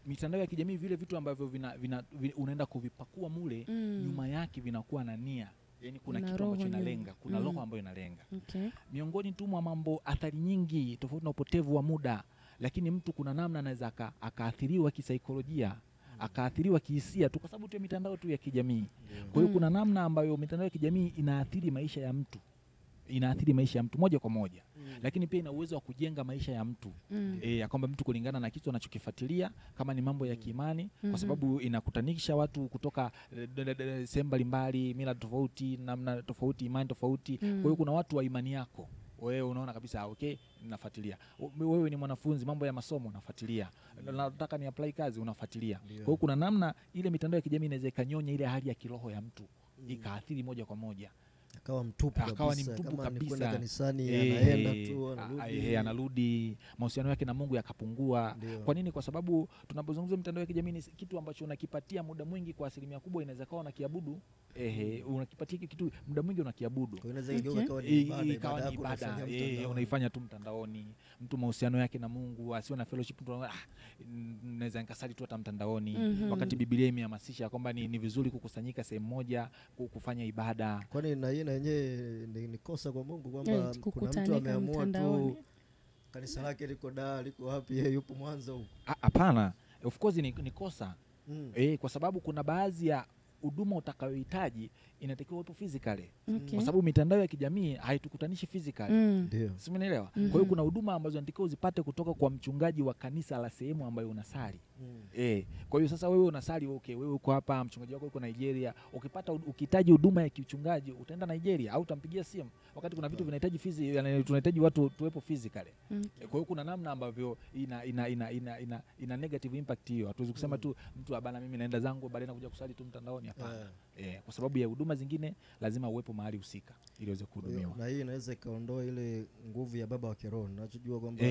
Mitandao ya kijamii vile vitu ambavyo unaenda kuvipakua mule, nyuma yake vinakuwa na nia. Yaani kuna kitu ambacho inalenga, kuna roho ambayo inalenga. Miongoni tu mwa mambo athari nyingi tofauti na upotevu wa muda, lakini mtu kuna namna anaweza akaathiriwa kisaikolojia, akaathiriwa kihisia tu kwa sababu tu ya mitandao tu ya kijamii. Kwa hiyo kuna namna ambayo mitandao ya kijamii inaathiri maisha ya mtu. Inaathiri maisha ya mtu moja kwa moja. Lakini pia ina uwezo wa kujenga maisha ya mtu. Ya kwamba mtu kulingana na kitu anachokifuatilia, kama ni mambo ya kiimani, kwa sababu inakutanisha watu kutoka sehemu mbalimbali, mila tofauti, namna tofauti, imani tofauti. Kwa hiyo kuna watu wa imani yako, wewe unaona kabisa ninafuatilia. Wewe ni mwanafunzi, mambo ya masomo unafuatilia. Nataka ni apply kazi unafuatilia. Kwa hiyo kuna namna ile mitandao ya kijamii inaweza ikanyonya ile hali ya kiroho ya mtu, ikaathiri moja kwa moja. Akawa mtupu kabisa, kama ni kwenda kanisani anaenda tu anarudi, mahusiano yake na Mungu yakapungua. Kwa nini? Kwa sababu tunapozungumzia mitandao ya kijamii ni kitu ambacho unakipatia muda mwingi, kwa asilimia kubwa inaweza kuwa unakiabudu. Unakipatia kitu muda mwingi unakiabudu. Kwa hiyo inaweza ikawa ni ibada, unaifanya tu mtandaoni. Mtu mahusiano yake na Mungu asiwe na fellowship, naweza nikasali tu hata mtandaoni. Wakati Biblia imehamasisha kwamba ni vizuri kukusanyika sehemu moja kufanya ibada. Kwani na yeye yenyewe ni kosa kwa Mungu kwamba kuna mtu ameamua tu kanisa lake liko wapi, yeye yupo Mwanza huko? Hapana, of course ni kosa. Kwa sababu kuna baadhi ya huduma utakayohitaji inatakiwa upo physically. Kwa sababu mitandao ya kijamii haitukutanishi physically. Ndio. Si umeelewa? Kwa hiyo kuna huduma ambazo unatakiwa uzipate kutoka kwa mchungaji wa kanisa la sehemu ambayo unasali. Kwa hiyo sasa wewe unasali, wewe uko hapa, mchungaji wako yuko Nigeria, ukihitaji huduma ya kiuchungaji utaenda Nigeria au utampigia simu, wakati kuna vitu vinahitaji tunahitaji watu tuwepo physically. Kwa hiyo kuna namna ambavyo ina negative impact hiyo. Hatuwezi kusema tu mtu bana mimi naenda zangu baadaye nakuja kusali tu mtandaoni, hapana. Kwa sababu ya huduma zingine lazima uwepo mahali husika ili uweze kuhudumiwa. Na hii inaweza ikaondoa ile nguvu ya baba wa kiroho. Ninachojua kwamba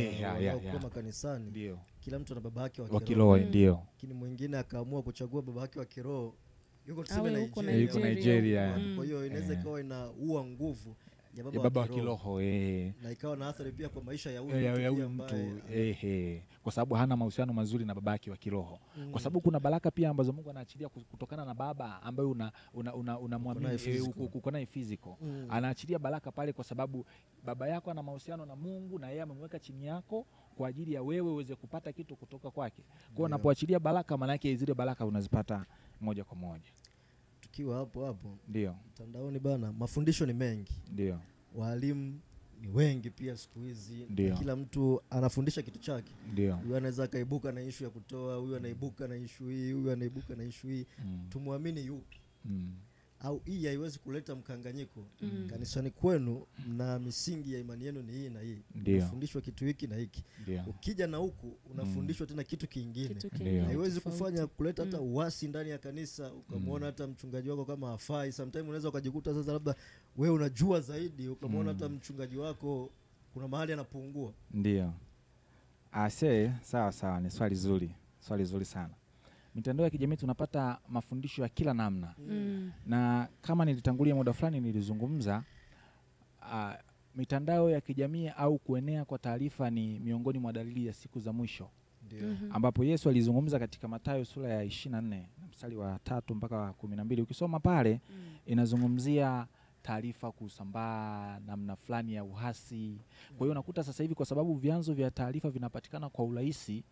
kwa kanisani ndio kila mtu ana baba yake wa kiroho, ndio. Lakini mwingine akaamua kuchagua baba yake wa kiroho yuko tuseme Nigeria. Kwa hiyo inaweza ikawa inaua nguvu ya baba wa kiroho, na ikawa na athari pia kwa maisha ya huyu mtu, kwa sababu hana mahusiano mazuri na babake wa kiroho. Kwa sababu kuna baraka pia ambazo Mungu anaachilia kutokana na baba ambaye unamwamini, uko naye physical. Anaachilia baraka pale kwa sababu baba yako ana mahusiano na Mungu na yeye amemweka chini yako kwa ajili ya wewe uweze kupata kitu kutoka kwake. Kwa hiyo unapoachilia baraka, maana yake zile baraka unazipata moja kwa moja. Tukiwa hapo ndio mtandaoni bana, mafundisho ni mengi, ndio. Walimu ni wengi pia siku hizi, kila mtu anafundisha kitu chake. Huyu anaweza kaibuka na issue ya kutoa, huyu anaibuka na issue hii, huyu anaibuka na issue hii. Tumwamini yupi? Au hii haiwezi kuleta mkanganyiko. Kanisani kwenu na misingi ya imani yenu ni hii na hii. Unafundishwa kitu hiki na hiki. Ukija na huku unafundishwa tena kitu kingine. Haiwezi kufanya kuleta hata uasi ndani ya kanisa, ukamwona hata mchungaji wako kama hafai. Sometimes unaweza ukajikuta sasa labda wewe unajua zaidi, ukamwona hata mchungaji wako kuna mahali anapungua. Ndio. Sawa, ni swali zuri sana. Mitandao ya kijamii tunapata mafundisho ya kila namna. Na kama nilitangulia muda fulani nilizungumza, mitandao ya kijamii au kuenea kwa taarifa ni miongoni mwa dalili ya siku za mwisho. Ambapo Yesu alizungumza katika Mathayo sura ya 24 mstari wa 3 mpaka wa 12. Ukisoma pale inazungumzia taarifa kusambaa namna fulani ya uhasi. Kwa hiyo unakuta sasa hivi kwa sababu vyanzo vya taarifa vinapatikana kwa urahisi,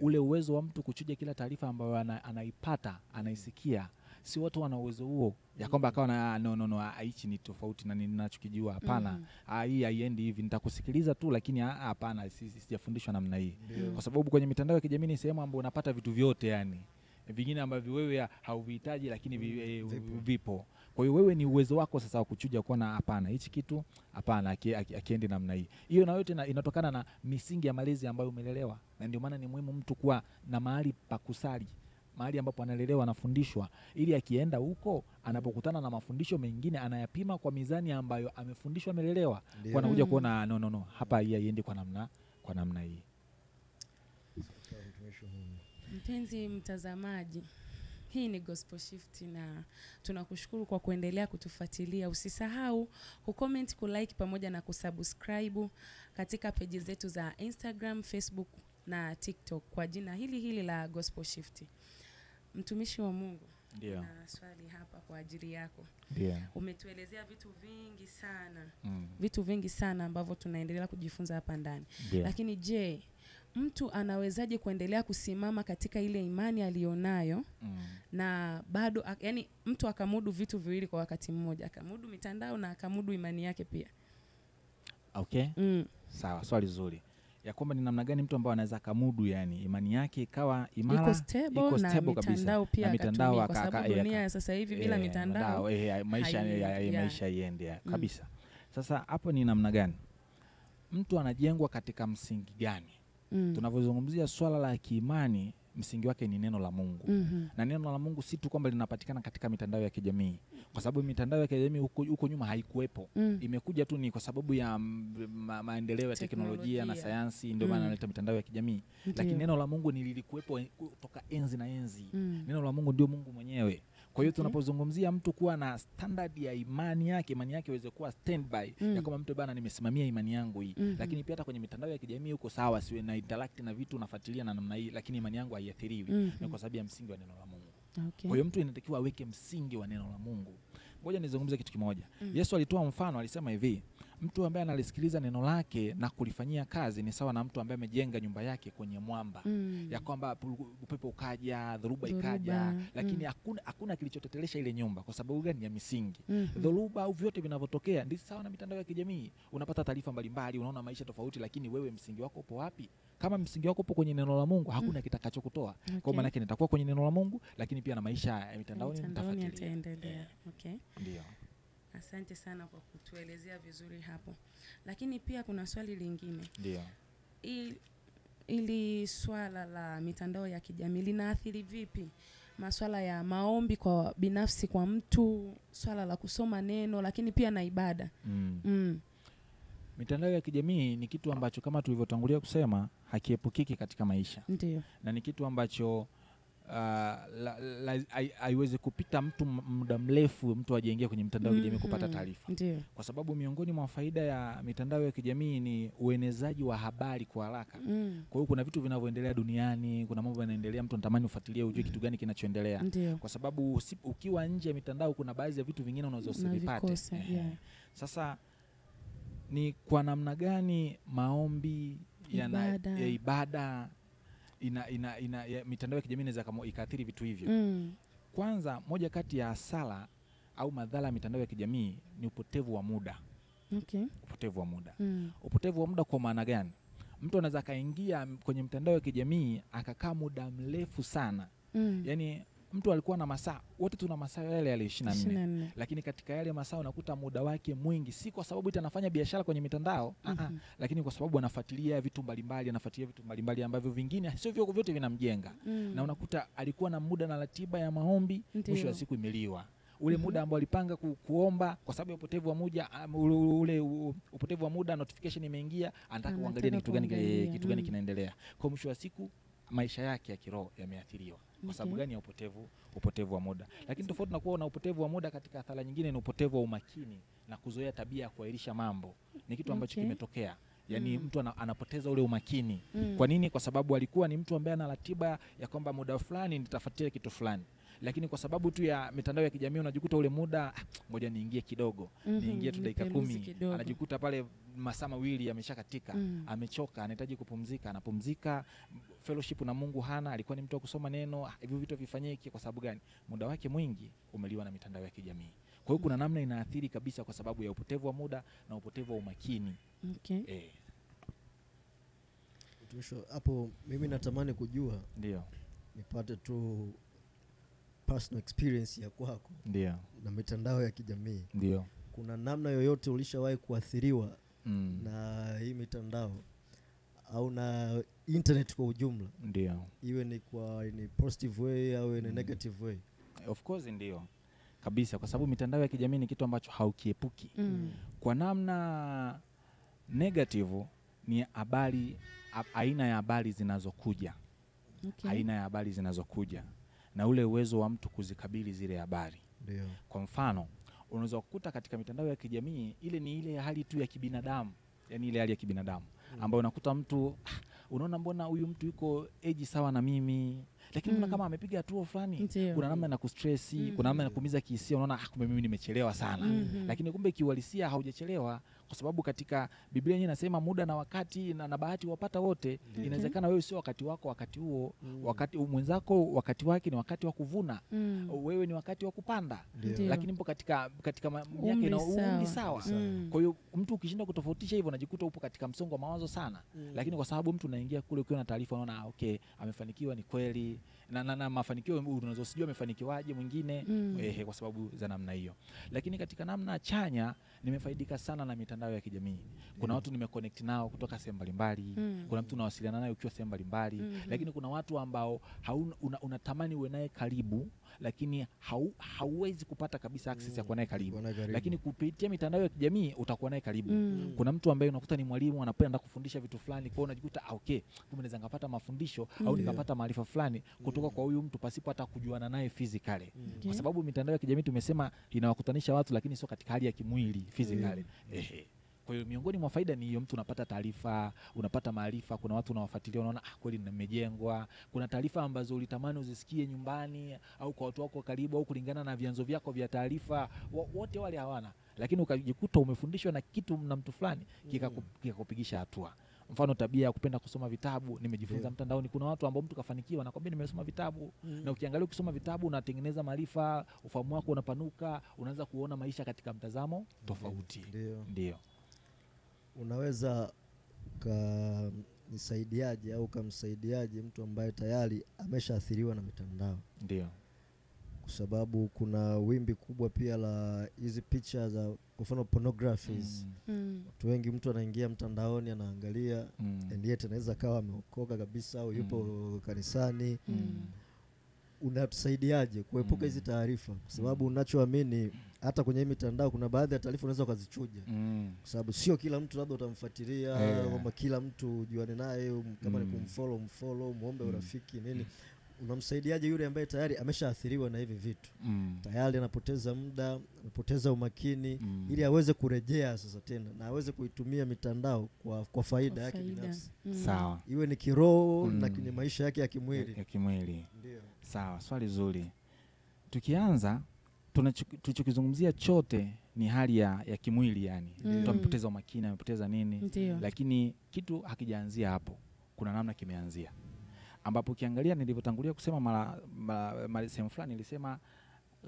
ule uwezo wa mtu kuchuja kila taarifa ambayo anaipata, anaisikia, si watu wana uwezo huo ya kwamba akawa na hichi ni tofauti na ninachokijua, hapana. Hii haiendi hivi, nitakusikiliza tu lakini hapana, sijafundishwa namna hii. Kwa sababu kwenye mitandao ya kijamii ni sehemu ambayo unapata vitu vyote, yani vingine ambavyo wewe hauvihitaji lakini vipo. Kwa hiyo wewe ni uwezo wako sasa wa kuchuja kuona hapana hichi kitu hapana akiende namna hii. Hiyo na yote inatokana na misingi ya malezi ambayo umelelewa, na ndio maana ni muhimu mtu kuwa na mahali pa kusali, mahali ambapo analelewa, anafundishwa, ili akienda huko anapokutana na mafundisho mengine anayapima kwa mizani ambayo amefundishwa, amelelewa, kwa anakuja kuona no hapa hii haiendi kwa namna hii. Mpenzi mtazamaji, hii ni Gospel Shift na tunakushukuru kwa kuendelea kutufuatilia. Usisahau kucomment, kulike pamoja na kusubscribe katika page zetu za Instagram, Facebook na TikTok kwa jina hili la Gospel Shift. Mtumishi wa Mungu, na swali hapa kwa ajili yako. Umetuelezea vitu vingi sana ambavyo tunaendelea kujifunza hapa ndani. Lakini je, mtu anawezaje kuendelea kusimama katika ile imani alionayo na bado yani mtu akamudu vitu viwili kwa wakati mmoja, akamudu mitandao na akamudu imani yake pia? Okay. Sawa, swali zuri. Ya kwamba ni namna gani mtu ambaye anaweza kamudu yani imani yake ikawa imara, iko stable na mitandao pia, na mitandao kwa sababu dunia sasa hivi bila mitandao maisha iende kabisa. Sasa hapo ni namna gani mtu anajengwa katika msingi gani? Tunavyozungumzia swala la kiimani, msingi wake ni neno la Mungu. Na neno la Mungu si tu kwamba linapatikana katika mitandao ya kijamii, kwa sababu mitandao ya kijamii huko nyuma haikuwepo. Imekuja tu ni kwa sababu ya maendeleo ya teknolojia na sayansi, ndio maana naleta mitandao ya kijamii. Lakini neno la Mungu lilikuwepo kutoka enzi na enzi. Neno la Mungu ndio Mungu mwenyewe. Kwa hiyo tunapozungumzia mtu kuwa na standard ya imani yake iweze kuwa standby, ya kama mtu bana nimesimamia imani yangu hii. Lakini pia hata kwenye mitandao ya kijamii uko sawa, siwe na interact na vitu nafuatilia na namna hii, lakini imani yangu haiathiriwi. Ni kwa sababu ya msingi wa neno la Mungu. Kwa hiyo mtu inatakiwa aweke msingi wa neno la Mungu. Ngoja nizungumzie kitu kimoja. Yesu alitoa mfano, alisema hivi: mtu ambaye analisikiliza neno lake na kulifanyia kazi ni sawa na mtu ambaye amejenga nyumba yake kwenye mwamba. Ya kwamba upepo ukaja, dhoruba ikaja, lakini hakuna kilichotetelesha ile nyumba. Kwa sababu gani? Ya misingi. Dhoruba au vyote vinavyotokea ndio sawa na mitandao ya kijamii. Unapata taarifa mbalimbali, unaona maisha tofauti, lakini wewe msingi wako upo wapi? Kama msingi wako upo kwenye neno la Mungu, hakuna kitakachokutoa. Kwa maana yake nitakuwa kwenye neno la Mungu, lakini pia na maisha ya mitandaoni nitafuatilia. Okay. Ndio. Asante sana kwa kutuelezea vizuri hapo. Lakini pia kuna swali lingine. Ndio. Ili swala la mitandao ya kijamii linaathiri vipi masuala ya maombi kwa binafsi kwa mtu, swala la kusoma neno, lakini pia na ibada? Mitandao ya kijamii ni kitu ambacho kama tulivyotangulia kusema hakiepukiki katika maisha. Ndio. Na ni kitu ambacho haiwezi kupita mtu muda mrefu mtu ajiingia kwenye mitandao ya kijamii kupata taarifa. Kwa sababu miongoni mwa faida ya mitandao ya kijamii ni uenezaji wa habari kwa haraka. Kwa hiyo kuna vitu vinavyoendelea duniani, kuna mambo yanaendelea, mtu anatamani ufuatilie ujue kitu gani kinachoendelea. Kwa sababu ukiwa nje ya mitandao kuna baadhi ya vitu vingine unaweza usivipate. Sasa ni kwa namna gani maombi ya ibada mitandao ya kijamii inaweza ikaathiri vitu hivyo? Kwanza, moja kati ya hasara au madhara ya mitandao ya kijamii ni upotevu wa muda. Upotevu wa muda. Upotevu wa muda kwa maana gani? Mtu anaweza kaingia kwenye mitandao ya kijamii akakaa muda mrefu sana. Yaani mtu alikuwa na masaa, wote tuna masaa yale 24. Lakini katika yale masaa unakuta muda wake mwingi, si kwa sababu anafanya biashara kwenye mitandao, lakini kwa sababu anafuatilia vitu mbalimbali, ambavyo vingine sio vyote vinamjenga. Na unakuta alikuwa na muda na ratiba ya maombi, mwisho wa siku imeliwa. Ule muda ambao alipanga kuomba, kwa sababu ya upotevu wa muda, upotevu wa muda, notification imeingia, anataka kuangalia ni kitu gani kinaendelea. Kwa mwisho wa siku maisha yake ya kiroho yameathiriwa. Kwa sababu gani? Ya upotevu wa muda. Lakini tofauti na kuwa na upotevu wa muda, katika athari nyingine ni upotevu wa umakini na kuzoea tabia ya kuahirisha mambo. Ni kitu ambacho kimetokea. Yaani mtu anapoteza ule umakini. Kwa nini? Kwa sababu alikuwa ni mtu ambaye ana ratiba ya kwamba muda fulani nitafuatilia kitu fulani. Lakini kwa sababu tu ya mitandao ya kijamii unajikuta ule muda, ngoja niingie kidogo, niingie tu dakika 10, anajikuta pale masaa mawili yameshakatika, amechoka, anahitaji kupumzika, anapumzika, fellowship na Mungu hana, alikuwa ni mtu wa kusoma neno, hivyo vitu vifanyike. Kwa sababu gani? Muda wake mwingi umeliwa na mitandao ya kijamii. Kwa hiyo kuna namna inaathiri kabisa kwa sababu ya upotevu wa muda na upotevu wa umakini. Hapo mimi natamani kujua, ndio nipate tu personal experience ya kwako Ndio. na mitandao ya kijamii. Ndio. Kuna namna yoyote ulishawahi kuathiriwa na hii mitandao au na internet kwa ujumla? Ndio. Iwe ni positive way au ni negative way? Of course ndio. Kabisa, kwa sababu mitandao ya kijamii ni kitu ambacho haukiepuki. Kwa namna negative ni habari, aina ya habari zinazokuja. Okay. Aina ya habari zinazokuja na ule uwezo wa mtu kuzikabili zile habari. Ndio. Kwa mfano, unaweza kukuta katika mitandao ya kijamii ni ile hali tu ya kibinadamu, yani ile hali ya kibinadamu ambayo unakuta mtu unaona mbona huyu mtu yuko age sawa na mimi, lakini mbona kama amepiga hatua fulani, kuna namna na kustressi, kuna namna na kuumiza kihisia, unaona kumbe mimi nimechelewa sana. Lakini kumbe kiuhalisia haujachelewa, kwa sababu katika Biblia yenyewe inasema muda na wakati na bahati wapata wote. Inawezekana wewe sio wakati wako wakati huo, wakati mwenzako wakati wake ni wakati wa kuvuna, wewe ni wakati wa kupanda. Lakini mpo katika miaka na umri sawa. Kwa hiyo mtu ukishinda kutofautisha hivyo unajikuta upo katika msongo wa mawazo sana. Lakini kwa sababu mtu unaingia kule ukiwa na taarifa, unaona okay, amefanikiwa, ni kweli, na mafanikio unaweza usijue amefanikiwaje mwingine, kwa sababu za namna hiyo. Lakini katika namna chanya nimefaidika sana na mitandao ya kijamii. Kuna watu nimeconnect nao kutoka sehemu mbalimbali, kuna mtu unawasiliana naye ukiwa sehemu mbalimbali, lakini kuna watu ambao unatamani uwe naye karibu, lakini hauwezi kupata kabisa access ya kuwa naye karibu. Lakini kupitia mitandao ya kijamii utakuwa naye karibu. Kuna mtu ambaye unakuta ni mwalimu, anapenda kufundisha vitu fulani, kwa unajikuta okay, kumbe naweza ngapata mafundisho au nikapata maarifa fulani kutoka kwa huyu mtu pasipo hata kujuana naye physically. Kwa sababu mitandao ya kijamii tumesema inawakutanisha watu, lakini sio katika hali ya kimwili physically. Kwa hiyo miongoni mwa faida ni hiyo, mtu unapata taarifa, unapata maarifa, kuna watu unawafuatilia, unaona kweli nimejengwa. Kuna taarifa ambazo ulitamani uzisikie nyumbani au kwa watu wako karibu au kulingana na vyanzo vyako vya taarifa, wote wale hawana, lakini ukajikuta umefundishwa na kitu na mtu fulani kikakupigisha hatua. Mfano tabia ya kupenda kusoma vitabu, nimejifunza mtandaoni. Kuna watu ambao mtu kafanikiwa nakwambia nimesoma vitabu, na ukiangalia ukisoma vitabu unatengeneza maarifa, ufahamu wako unapanuka, unaanza kuona maisha katika mtazamo tofauti. Ndio. Unaweza nisaidiaje au kumsaidiaje mtu ambaye tayari ameshaathiriwa na mitandao? Ndio. Kwa sababu kuna wimbi kubwa pia la hizi picha za kwa mfano pornographies. Watu wengi, mtu anaingia mtandaoni anaangalia, and yet anaweza kawa ameokoka kabisa au yupo kanisani. Unatusaidiaje kuepuka hizi taarifa? Kwa sababu unachoamini hata kwenye mitandao kuna baadhi ya taarifa unaweza ukazichuja. Kwa sababu sio kila mtu labda utamfuatilia, kama kila mtu ujuane naye, kama ni kumfollow, muombe urafiki nini. Unamsaidiaje yule ambaye tayari ameshaathiriwa na hivi vitu? Tayari anapoteza muda, anapoteza umakini, ili aweze kurejea sasa tena na aweze kuitumia mitandao kwa faida yake binafsi. Sawa. Iwe ni kiroho na kwenye maisha yake ya kimwili. Ndio. Sawa, swali zuri. Tukianza tulichokizungumzia chote ni hali ya kimwili, yani mtu amepoteza umakini, amepoteza nini. Lakini kitu hakijaanzia hapo, kuna namna kimeanzia, ambapo ukiangalia nilivyotangulia kusema mara sehemu fulani nilisema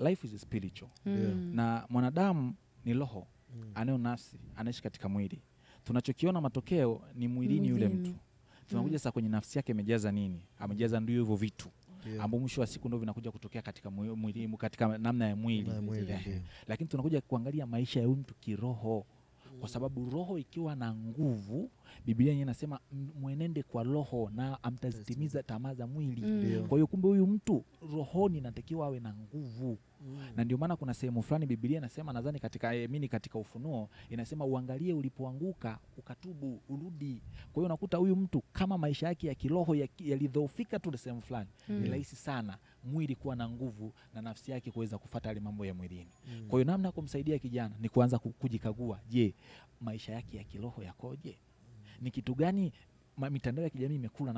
life is spiritual. Na mwanadamu ni roho, anayo nafsi, anaishi katika mwili. Tunachokiona matokeo ni mwilini yule mtu. Tunakuja sasa kwenye nafsi yake imejaza nini? Amejaza ndio hivyo vitu. Ambao mwisho wa siku ndio vinakuja kutokea katika mwili, katika namna ya mwili. Lakini tunakuja kuangalia maisha ya mtu kiroho. Kwa sababu roho ikiwa na nguvu, Biblia yenyewe inasema mwenende kwa roho na amtazitimiza tamaa za mwili. Kwa hiyo kumbe huyu mtu rohoni anatakiwa awe na nguvu. Na ndio maana kuna sehemu fulani Biblia inasema, nadhani katika Ufunuo inasema uangalie ulipoanguka ukatubu urudi. Kwa hiyo unakuta huyu mtu kama maisha yake ya kiroho yalidhoofika tu sehemu fulani, ni rahisi sana mwili kuwa na nguvu na nafsi yake kuweza kufuata yale mambo ya mwilini. Kwa hiyo namna kumsaidia kijana ni kuanza kujikagua, je, maisha yake ya kiroho yakoje? Ni kitu gani mitandao ya kijamii imekula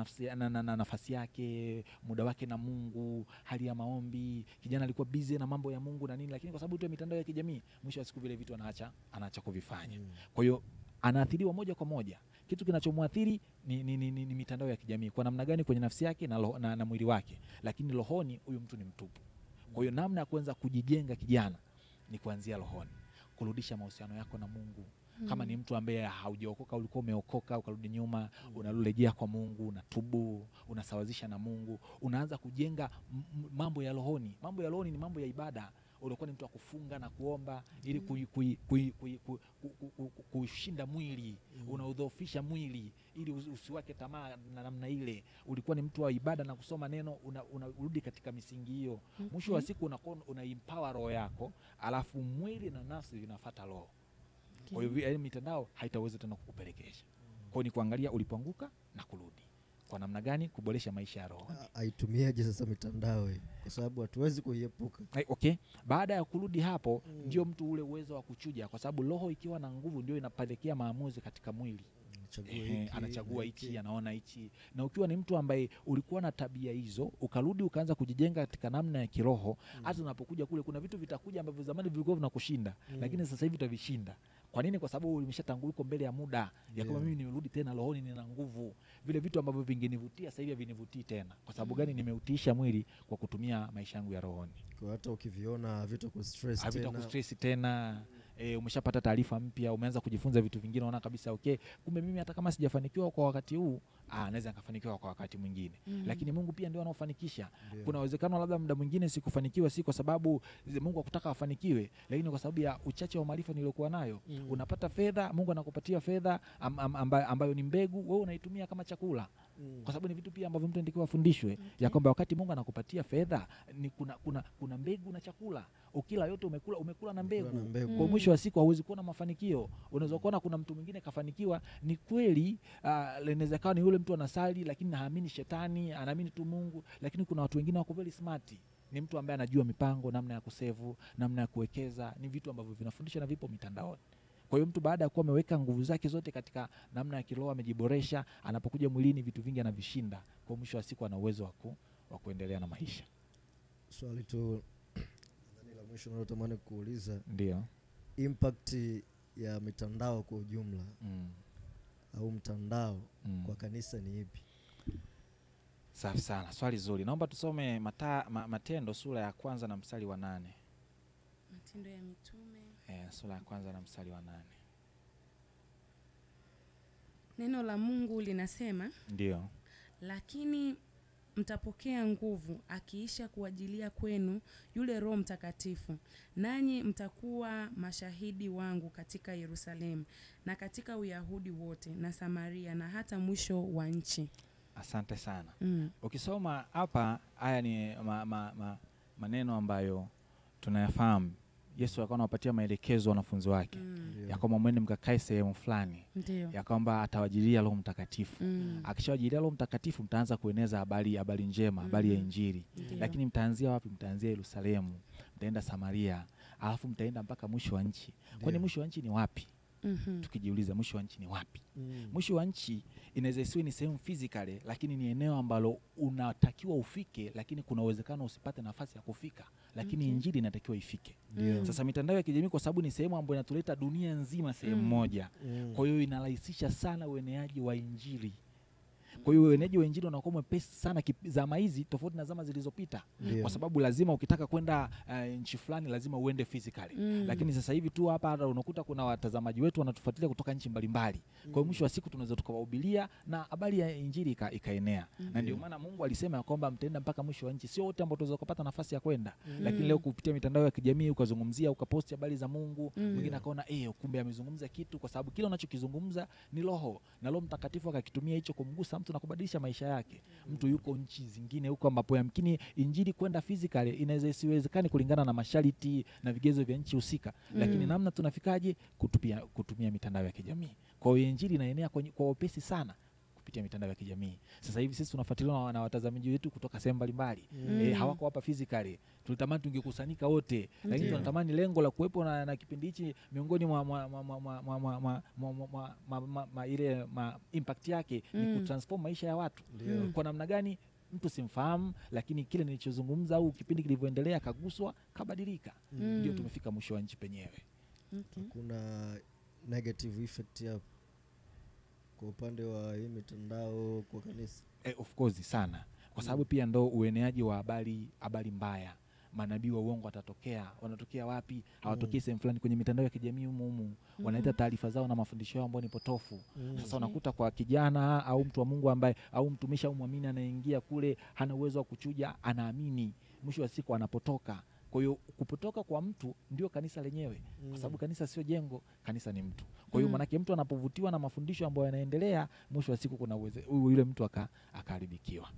nafasi yake, muda wake na Mungu, hali ya maombi? Kijana alikuwa busy na mambo ya Mungu na nini, lakini kwa sababu tu ya mitandao ya kijamii, mwisho wa siku vile vitu anaacha kuvifanya. Kwa hiyo anaathiriwa moja kwa moja. Kitu kinachomwathiri ni mitandao ya kijamii. Kwa namna gani? Kwenye nafsi yake na mwili wake, lakini rohoni huyu mtu ni mtupu. Kwa hiyo namna ya kuanza kujijenga kijana ni kuanzia rohoni, kurudisha mahusiano yako na Mungu, Kama ni mtu ambaye haujaokoka, ulikuwa umeokoka ukarudi nyuma, unarejea kwa Mungu, unatubu, unasawazisha na Mungu, unaanza kujenga mambo ya rohoni. Mambo ya rohoni ni mambo ya ibada. Ulikuwa ni mtu wa kufunga na kuomba ili kushinda mwili, unaudhoofisha mwili ili usiwake tamaa na namna ile. Ulikuwa ni mtu wa ibada na kusoma neno, unarudi katika misingi hiyo. Mwisho wa siku una empower roho yako, alafu mwili na nafsi vinafuata roho. Kwa hiyo mitandao haitaweza tena kukupelekesha. Kwa hiyo ni kuangalia ulipoanguka na kurudi. Kwa namna gani kuboresha maisha ya roho. Aitumieje sasa mitandao hii? Kwa sababu hatuwezi kuiepuka. Okay. Baada ya kurudi hapo ndio mtu ule uwezo wa kuchuja, kwa sababu roho ikiwa na nguvu ndio inapelekea maamuzi katika mwili. Anachagua hichi, anaona hichi. Na ukiwa ni mtu ambaye ulikuwa na tabia hizo, ukarudi ukaanza kujijenga katika namna ya kiroho, hata unapokuja kule kuna vitu vitakuja ambavyo zamani vilikuwa vinakushinda, lakini sasa hivi utavishinda. Kwa nini? Kwa sababu ulimeshatangulia mbele ya muda ya kwamba mimi nimerudi tena rohoni, nina nguvu. Vile vitu ambavyo vingenivutia sasa hivi havinivutii tena. Kwa sababu gani? Nimeutiisha mwili kwa kutumia maisha yangu ya rohoni. Kwa hata ukiviona havitakustress tena. Umeshapata taarifa mpya, umeanza kujifunza vitu vingine, unaona kabisa okay, kumbe mimi hata kama sijafanikiwa kwa wakati huu, naweza nikafanikiwa kwa wakati mwingine. Lakini Mungu pia ndio anaofanikisha. Kuna uwezekano labda muda mwingine sikufanikiwa si kwa sababu Mungu hakutaka afanikiwe, lakini kwa sababu ya uchache wa maarifa niliyokuwa nayo. Unapata fedha, Mungu anakupatia fedha ambayo ni mbegu, wewe unaitumia kama chakula. Kwa sababu ni vitu pia ambavyo mtu anatakiwa afundishwe ya kwamba wakati Mungu anakupatia fedha ni kuna mbegu na chakula. Ukila yote umekula na mbegu. Kwa mwisho wa siku hauwezi kuona mafanikio. Unaweza kuona kuna mtu mwingine kafanikiwa, ni kweli inaweza kuwa ni yule mtu anasali lakini haamini shetani, anaamini tu Mungu, lakini kuna watu wengine wako very smart. Ni mtu ambaye anajua mipango, namna ya kusevu, namna ya kuwekeza, ni vitu ambavyo vinafundisha na vipo mitandaoni. Kwa hiyo mtu baada ya kuwa ameweka nguvu zake zote katika namna ya kiroho, amejiboresha, anapokuja mwilini vitu vingi anavishinda. Kwa mwisho wa siku ana uwezo wa kuendelea na maisha. Swali tu la mwisho natamani kuuliza, ndio impact ya mitandao kwa ujumla au mtandao kwa kanisa ni ipi? Safi sana, swali zuri. Naomba tusome Matendo sura ya 1 na mstari wa 8. Matendo ya Mitume sura ya 1 na mstari wa 8. Neno la Mungu linasema, ndio, lakini mtapokea nguvu akiisha kuajilia kwenu yule Roho Mtakatifu, nanyi mtakuwa mashahidi wangu katika Yerusalemu na katika Uyahudi wote na Samaria na hata mwisho wa nchi. Asante sana. Ukisoma hapa, haya ni maneno ambayo tunayafahamu. Yesu alikuwa anawapatia maelekezo wanafunzi wake ya kwamba mwende mkakae sehemu fulani, ya kwamba atawajilia Roho Mtakatifu. Akishawajilia Roho Mtakatifu mtaanza kueneza habari njema, habari ya Injili. Lakini mtaanzia wapi? Mtaanzia Yerusalemu, mtaenda Samaria, alafu mtaenda mpaka mwisho wa nchi. Kwani mwisho wa nchi ni wapi? Tukijiuliza mwisho wa nchi ni wapi? Mwisho wa nchi inaweza isiwe ni sehemu physically, lakini ni eneo ambalo unatakiwa ufike, lakini kuna uwezekano usipate nafasi ya kufika, lakini Injili inatakiwa ifike. Sasa mitandao ya kijamii kwa sababu ni sehemu ambayo inatuleta dunia nzima sehemu moja. Kwa hiyo inarahisisha sana ueneaji wa Injili. Kwa hiyo ueneaji wa Injili unakuwa mwepesi sana zama hizi tofauti na zama zilizopita. Kwa sababu lazima ukitaka kwenda nchi fulani lazima uende physically. Lakini sasa hivi tu hapa unakuta kuna watazamaji wetu wanatufuatilia kutoka nchi mbalimbali. Kwa hiyo mwisho wa siku tunaweza tukawahubiria na habari ya Injili ikaenea. Na ndio maana Mungu alisema kwamba mtaenda mpaka mwisho wa nchi. Sio wote ambao tunaweza kupata nafasi ya kwenda. Lakini leo kupitia mitandao ya kijamii ukazungumzia, ukaposti habari za Mungu, mwingine akaona kumbe amezungumza kitu, kwa sababu kile unachokizungumza ni roho, na Roho Mtakatifu akakitumia hicho kumgusa mtu na kubadilisha maisha yake. Mtu yuko nchi zingine huko ambapo yamkini Injili kwenda physically inaweza isiwezekane kulingana na masharti na vigezo vya nchi husika. Lakini namna tunafikaje? Kutumia mitandao ya kijamii. Kwa hiyo Injili inaenea kwa upesi sana kupitia mitandao ya kijamii. Sasa hivi sisi tunafuatiliwa na watazamaji wetu kutoka sehemu mbalimbali. Hawako hapa physically. Tulitamani tungekusanyika wote, lakini tunatamani lengo la kuwepo na kipindi hichi miongoni mwa ile impact yake ni kutransform maisha ya watu. Kwa namna gani? Mtu simfahamu, lakini kile nilichozungumza au kipindi kilivyoendelea kaguswa, kabadilika. Ndio tumefika mwisho wa nchi penyewe. Kuna negative effect hapo kwa upande wa hii mitandao kwa kanisa? Of course sana. Kwa sababu pia ndo ueneaji wa habari mbaya, manabii wa uongo watatokea. Wanatokea wapi? Hawatokei sehemu fulani, kwenye mitandao ya kijamii humu. Wanaleta taarifa zao na mafundisho yao ambayo ni potofu. Sasa unakuta kwa kijana au mtu wa Mungu ambaye au mtumishi au muamini anaingia kule, hana uwezo wa kuchuja, anaamini, mwisho wa siku anapotoka. Kwa hiyo kupotoka kwa mtu ndio kanisa lenyewe, kwa sababu kanisa sio jengo, kanisa ni mtu. Kwa hiyo manake mtu anapovutiwa na mafundisho ambayo yanaendelea, mwisho wa siku kuna yule mtu akaharibikiwa.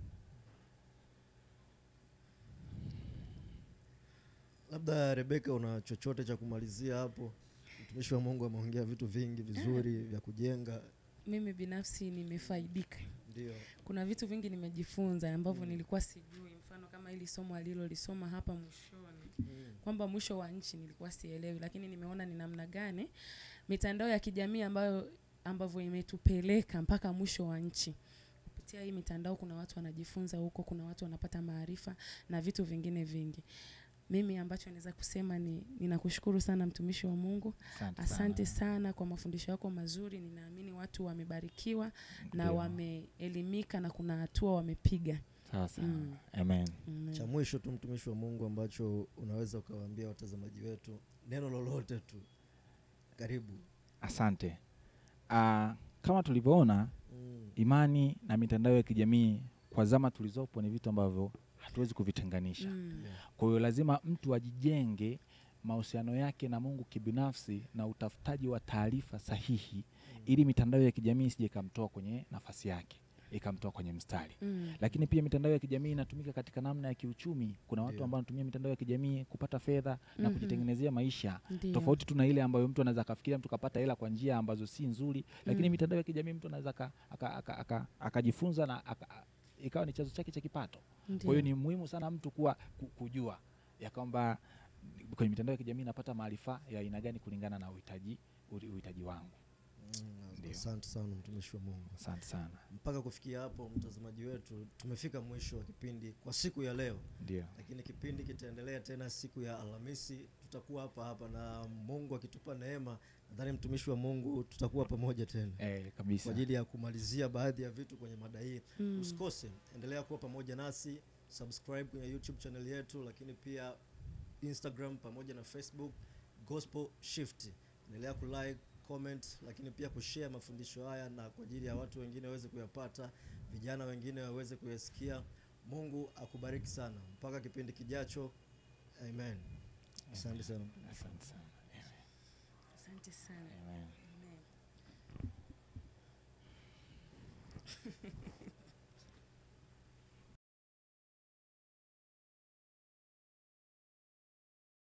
Labda Rebeka, una chochote cha kumalizia hapo? Mtumishi wa Mungu ameongea vitu vingi vizuri vya kujenga. Mimi binafsi nimefaidika. Ndio. Kuna vitu vingi nimejifunza ambavyo nilikuwa sijui. Mfano kama hili somo alilolisoma hapa mwishoni, kwamba mwisho wa nchi nilikuwa sielewi, lakini nimeona ni namna gani mitandao ya kijamii ambavyo imetupeleka mpaka mwisho wa nchi. Kupitia hii mitandao kuna watu wanajifunza huko, kuna watu wanapata maarifa na vitu vingine vingi. Mimi ambacho naweza kusema ni ninakushukuru sana mtumishi wa Mungu. Asante sana kwa mafundisho yako mazuri. Ninaamini watu wamebarikiwa na wameelimika na kuna hatua wamepiga. Sasa amen. Cha mwisho tu mtumishi wa Mungu ambacho unaweza ukawaambia watazamaji wetu, neno lolote tu. Karibu. Asante. Kama tulivyoona imani na mitandao ya kijamii kwa zama tulizopo ni vitu ambavyo hatuwezi kuvitenganisha. Kwa hiyo lazima mtu ajijenge mahusiano yake na Mungu kibinafsi na utafutaji wa taarifa sahihi, ili mitandao ya kijamii isije kamtoa kwenye nafasi yake, ikamtoa kwenye mstari. Lakini pia mitandao ya kijamii inatumika katika namna ya kiuchumi. Kuna watu ambao wanatumia mitandao ya kijamii kupata fedha na kujitengenezea maisha. Tofauti tuna ile ambayo mtu anaweza kafikiria mtu kapata hela kwa njia ambazo si nzuri, lakini mitandao ya kijamii mtu anaweza akajifunza na ikawa ni chanzo chake cha kipato. Kwa hiyo ni muhimu sana mtu kujua ya kwamba kwenye mitandao ya kijamii napata maarifa ya aina gani kulingana na uhitaji wangu. Asante sana mtumishi wa Mungu. Asante sana. Mpaka kufikia hapo mtazamaji wetu, tumefika mwisho wa kipindi kwa siku ya leo. Ndio. Lakini kipindi kitaendelea tena siku ya Alhamisi. Tutakuwa hapa na Mungu akitupa neema, nadhani mtumishi wa Mungu tutakuwa pamoja tena. Kabisa. Kwa ajili ya kumalizia baadhi ya vitu kwenye mada hii. Usikose, endelea kuwa pamoja nasi, subscribe kwenye YouTube channel yetu, lakini pia Instagram pamoja na Facebook Gospel Shift. Endelea kulike, comment, lakini pia kushare mafundisho haya na kwa ajili ya watu wengine waweze kuyapata, vijana wengine waweze kuyasikia. Mungu akubariki sana. Mpaka kipindi kijacho. Amen. Asante sana. Asante sana. Asante sana. Amen. Amen.